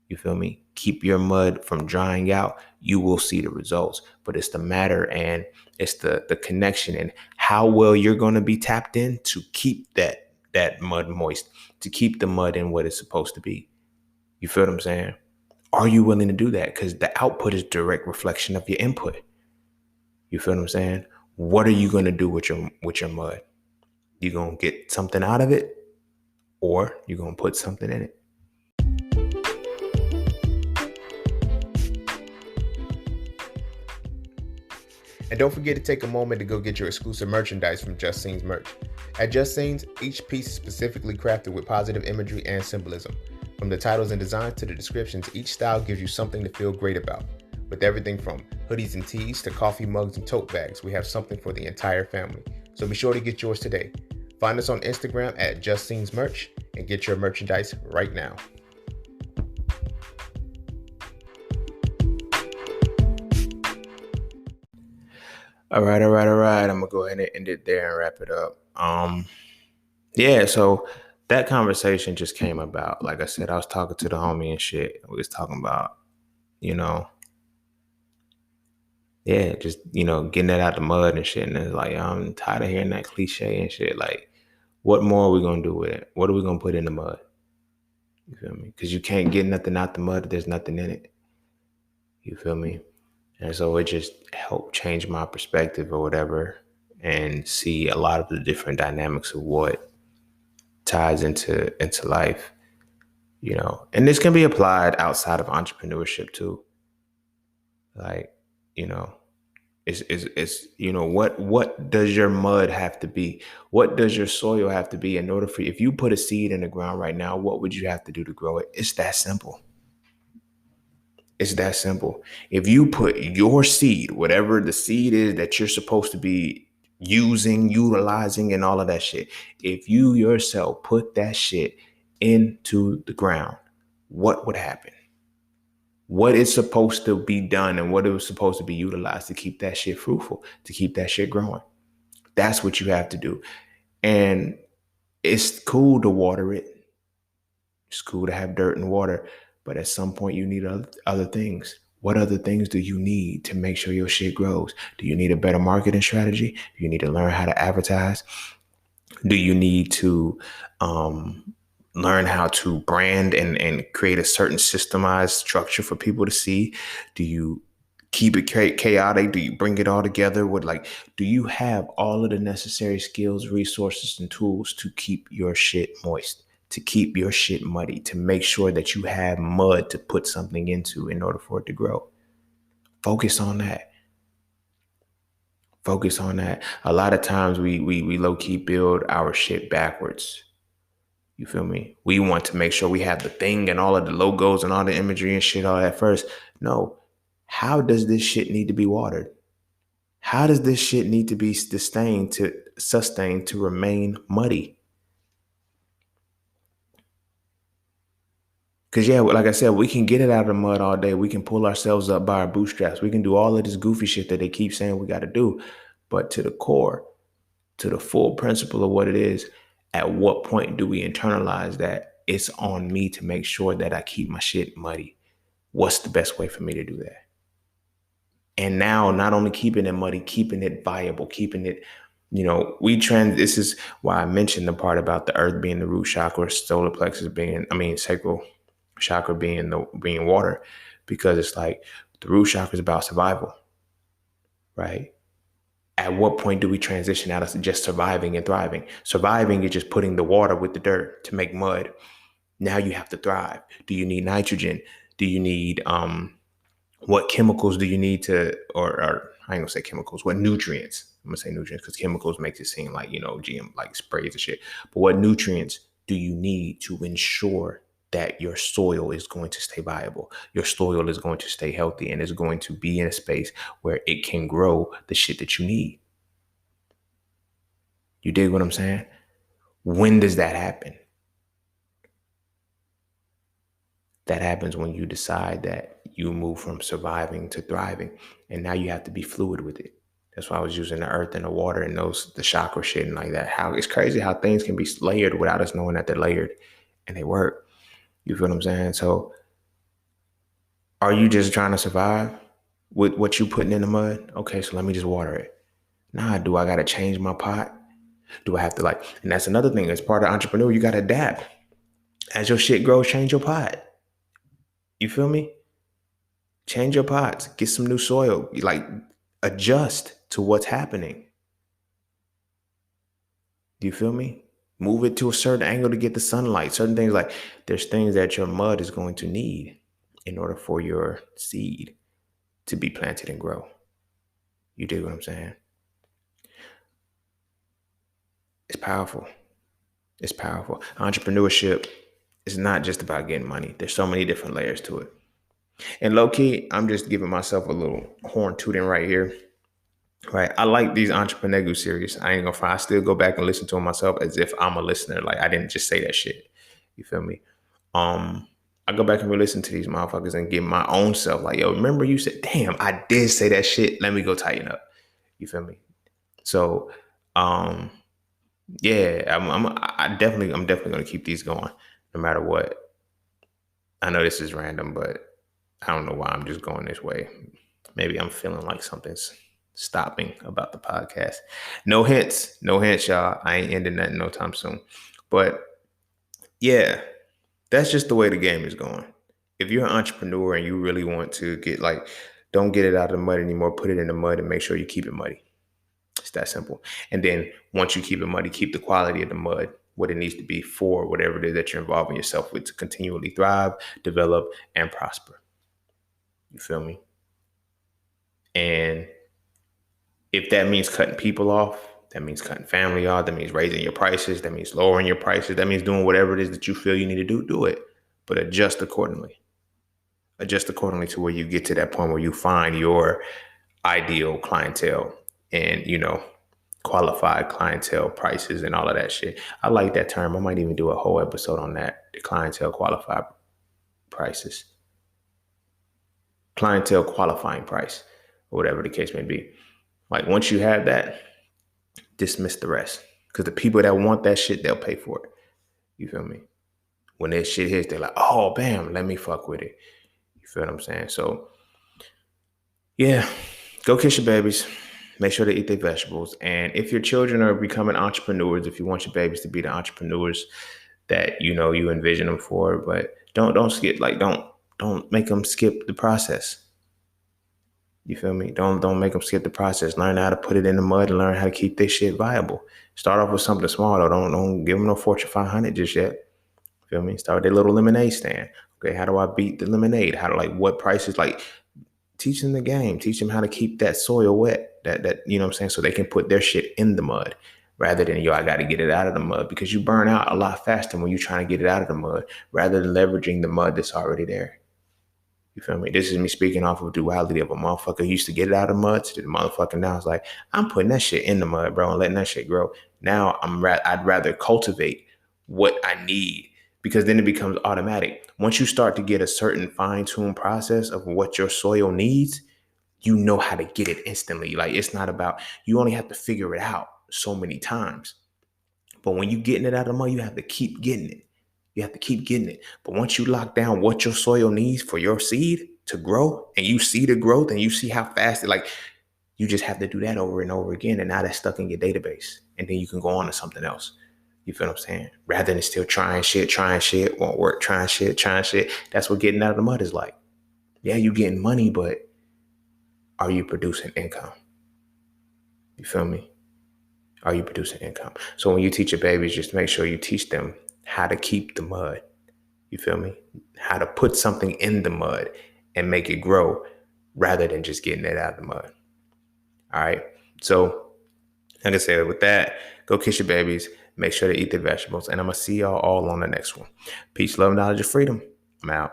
you feel me? Keep your mud from drying out, you will see the results. But it's the matter and it's the connection and how well you're gonna be tapped in to keep that mud moist, to keep the mud in what it's supposed to be. You feel what I'm saying? Are you willing to do that? Because the output is direct reflection of your input. You feel what I'm saying? What are you going to do with your mud? You going to get something out of it, or you going to put something in it? And don't forget to take a moment to go get your exclusive merchandise from Just Scenes merch. At Just Scenes, each piece is specifically crafted with positive imagery and symbolism. From the titles and designs to the descriptions, each style gives you something to feel great about. With everything from hoodies and tees to coffee mugs and tote bags, we have something for the entire family. So be sure to get yours today. Find us on Instagram at Just Scenes merch and get your merchandise right now. All right. I'm gonna go ahead and end it there and wrap it up. Yeah, so that conversation just came about. Like I said, I was talking to the homie and shit. We was talking about, just, getting that out the mud and shit. And it's like, I'm tired of hearing that cliche and shit. Like, what more are we gonna do with it? What are we gonna put in the mud? You feel me? Because you can't get nothing out the mud if there's nothing in it. You feel me? And so it just helped change my perspective or whatever and see a lot of the different dynamics of what ties into life. And this can be applied outside of entrepreneurship too. Like, you know, it's what does your mud have to be? What does your soil have to be in order for if you put a seed in the ground right now, what would you have to do to grow it? It's that simple. It's that simple. If you put your seed, whatever the seed is that you're supposed to be using, utilizing, and all of that shit, if you yourself put that shit into the ground, what would happen? What is supposed to be done and what it was supposed to be utilized to keep that shit fruitful, to keep that shit growing. That's what you have to do. And it's cool to water it. It's cool to have dirt and water, but at some point you need other things. What other things do you need to make sure your shit grows? Do you need a better marketing strategy? Do you need to learn how to advertise? Do you need to learn how to brand and create a certain systemized structure for people to see? Do you keep it chaotic? Do you bring it all together with do you have all of the necessary skills, resources, and tools to keep your shit moist, to keep your shit muddy, to make sure that you have mud to put something into in order for it to grow? Focus on that. Focus on that. A lot of times we low key build our shit backwards. You feel me? We want to make sure we have the thing and all of the logos and all the imagery and shit all that first. No. How does this shit need to be watered? How does this shit need to be sustained to remain muddy? Because, yeah, like I said, we can get it out of the mud all day. We can pull ourselves up by our bootstraps. We can do all of this goofy shit that they keep saying we got to do. But to the core, to the full principle of what it is, at what point do we internalize that it's on me to make sure that I keep my shit muddy? What's the best way for me to do that? And now not only keeping it muddy, keeping it viable, keeping it, this is why I mentioned the part about the earth being the root chakra, solar plexus sacral chakra being water, because it's like the root chakra is about survival, right? At what point do we transition out of just surviving and thriving? Surviving is just putting the water with the dirt to make mud. Now you have to thrive. Do you need nitrogen? Do you need what chemicals do you need or I ain't gonna say chemicals, what nutrients? I'm gonna say nutrients because chemicals makes it seem like, GM like sprays and shit. But what nutrients do you need to ensure that your soil is going to stay viable? Your soil is going to stay healthy and is going to be in a space where it can grow the shit that you need. You dig what I'm saying? When does that happen? That happens when you decide that you move from surviving to thriving. And now you have to be fluid with it. That's why I was using the earth and the water and the chakra shit and like that. How it's crazy how things can be layered without us knowing that they're layered and they work. You feel what I'm saying? So are you just trying to survive with what you putting in the mud? Okay, so let me just water it. Nah, do I got to change my pot? Do I have to and that's another thing. As part of entrepreneur, you got to adapt. As your shit grows, change your pot. You feel me? Change your pots, get some new soil, adjust to what's happening. Do you feel me? Move it to a certain angle to get the sunlight. Certain things there's things that your mud is going to need in order for your seed to be planted and grow. You dig what I'm saying? It's powerful. It's powerful. Entrepreneurship is not just about getting money. There's so many different layers to it. And low key, I'm just giving myself a little horn tooting right here. Right. I like these EntrepreNEGUS series. I ain't gonna find. I still go back and listen to them myself as if I'm a listener. Like I didn't just say that shit. You feel me? I go back and re-listen to these motherfuckers and give my own self like, yo, remember you said, damn, I did say that shit. Let me go tighten up. You feel me? So, yeah, I'm definitely gonna keep these going no matter what. I know this is random, but I don't know why I'm just going this way. Maybe I'm feeling like something's stopping about the podcast. No hints, y'all. I ain't ending that no time soon. But yeah, that's just the way the game is going. If you're an entrepreneur and you really want to don't get it out of the mud anymore, put it in the mud and make sure you keep it muddy. It's that simple. And then once you keep it muddy, keep the quality of the mud what it needs to be for whatever it is that you're involving yourself with to continually thrive, develop, and prosper. You feel me? And if that means cutting people off, that means cutting family off, that means raising your prices, that means lowering your prices, that means doing whatever it is that you feel you need to do it. But adjust accordingly. Adjust accordingly to where you get to that point where you find your ideal clientele and, qualified clientele prices and all of that shit. I like that term. I might even do a whole episode on that. The clientele qualified prices. Clientele qualifying price, or whatever the case may be. Like once you have that, dismiss the rest. Because the people that want that shit, they'll pay for it. You feel me? When that shit hits, they're like, oh, bam, let me fuck with it. You feel what I'm saying? So, yeah, go kiss your babies. Make sure they eat their vegetables. And if your children are becoming entrepreneurs, if you want your babies to be the entrepreneurs that you envision them for, but don't skip, don't make them skip the process. You feel me? Don't make them skip the process. Learn how to put it in the mud and learn how to keep this shit viable. Start off with something small though. Don't give them no Fortune 500 just yet. Feel me? Start with their little lemonade stand. Okay, how do I beat the lemonade? How to what prices? Teach them the game. Teach them how to keep that soil wet. That you know what I'm saying? So they can put their shit in the mud rather than I got to get it out of the mud, because you burn out a lot faster when you're trying to get it out of the mud rather than leveraging the mud that's already there. You feel me? This is me speaking off of duality of a motherfucker who used to get it out of the mud to the motherfucker now it's like, I'm putting that shit in the mud, bro, and letting that shit grow. Now I'd rather cultivate what I need, because then it becomes automatic. Once you start to get a certain fine-tuned process of what your soil needs, you know how to get it instantly. Like it's not about, you only have to figure it out so many times. But when you're getting it out of the mud, you have to keep getting it. You have to keep getting it. But once you lock down what your soil needs for your seed to grow, and you see the growth and you see how fast you just have to do that over and over again. And now that's stuck in your database. And then you can go on to something else. You feel what I'm saying? Rather than still trying shit, won't work, trying shit. That's what getting out of the mud is like. Yeah, you getting money, but are you producing income? You feel me? Are you producing income? So when you teach your babies, just make sure you teach them how to keep the mud. You feel me? How to put something in the mud and make it grow rather than just getting it out of the mud. All right. So like I said, with that, go kiss your babies. Make sure to eat their vegetables. And I'm going to see y'all all on the next one. Peace, love, knowledge, and freedom. I'm out.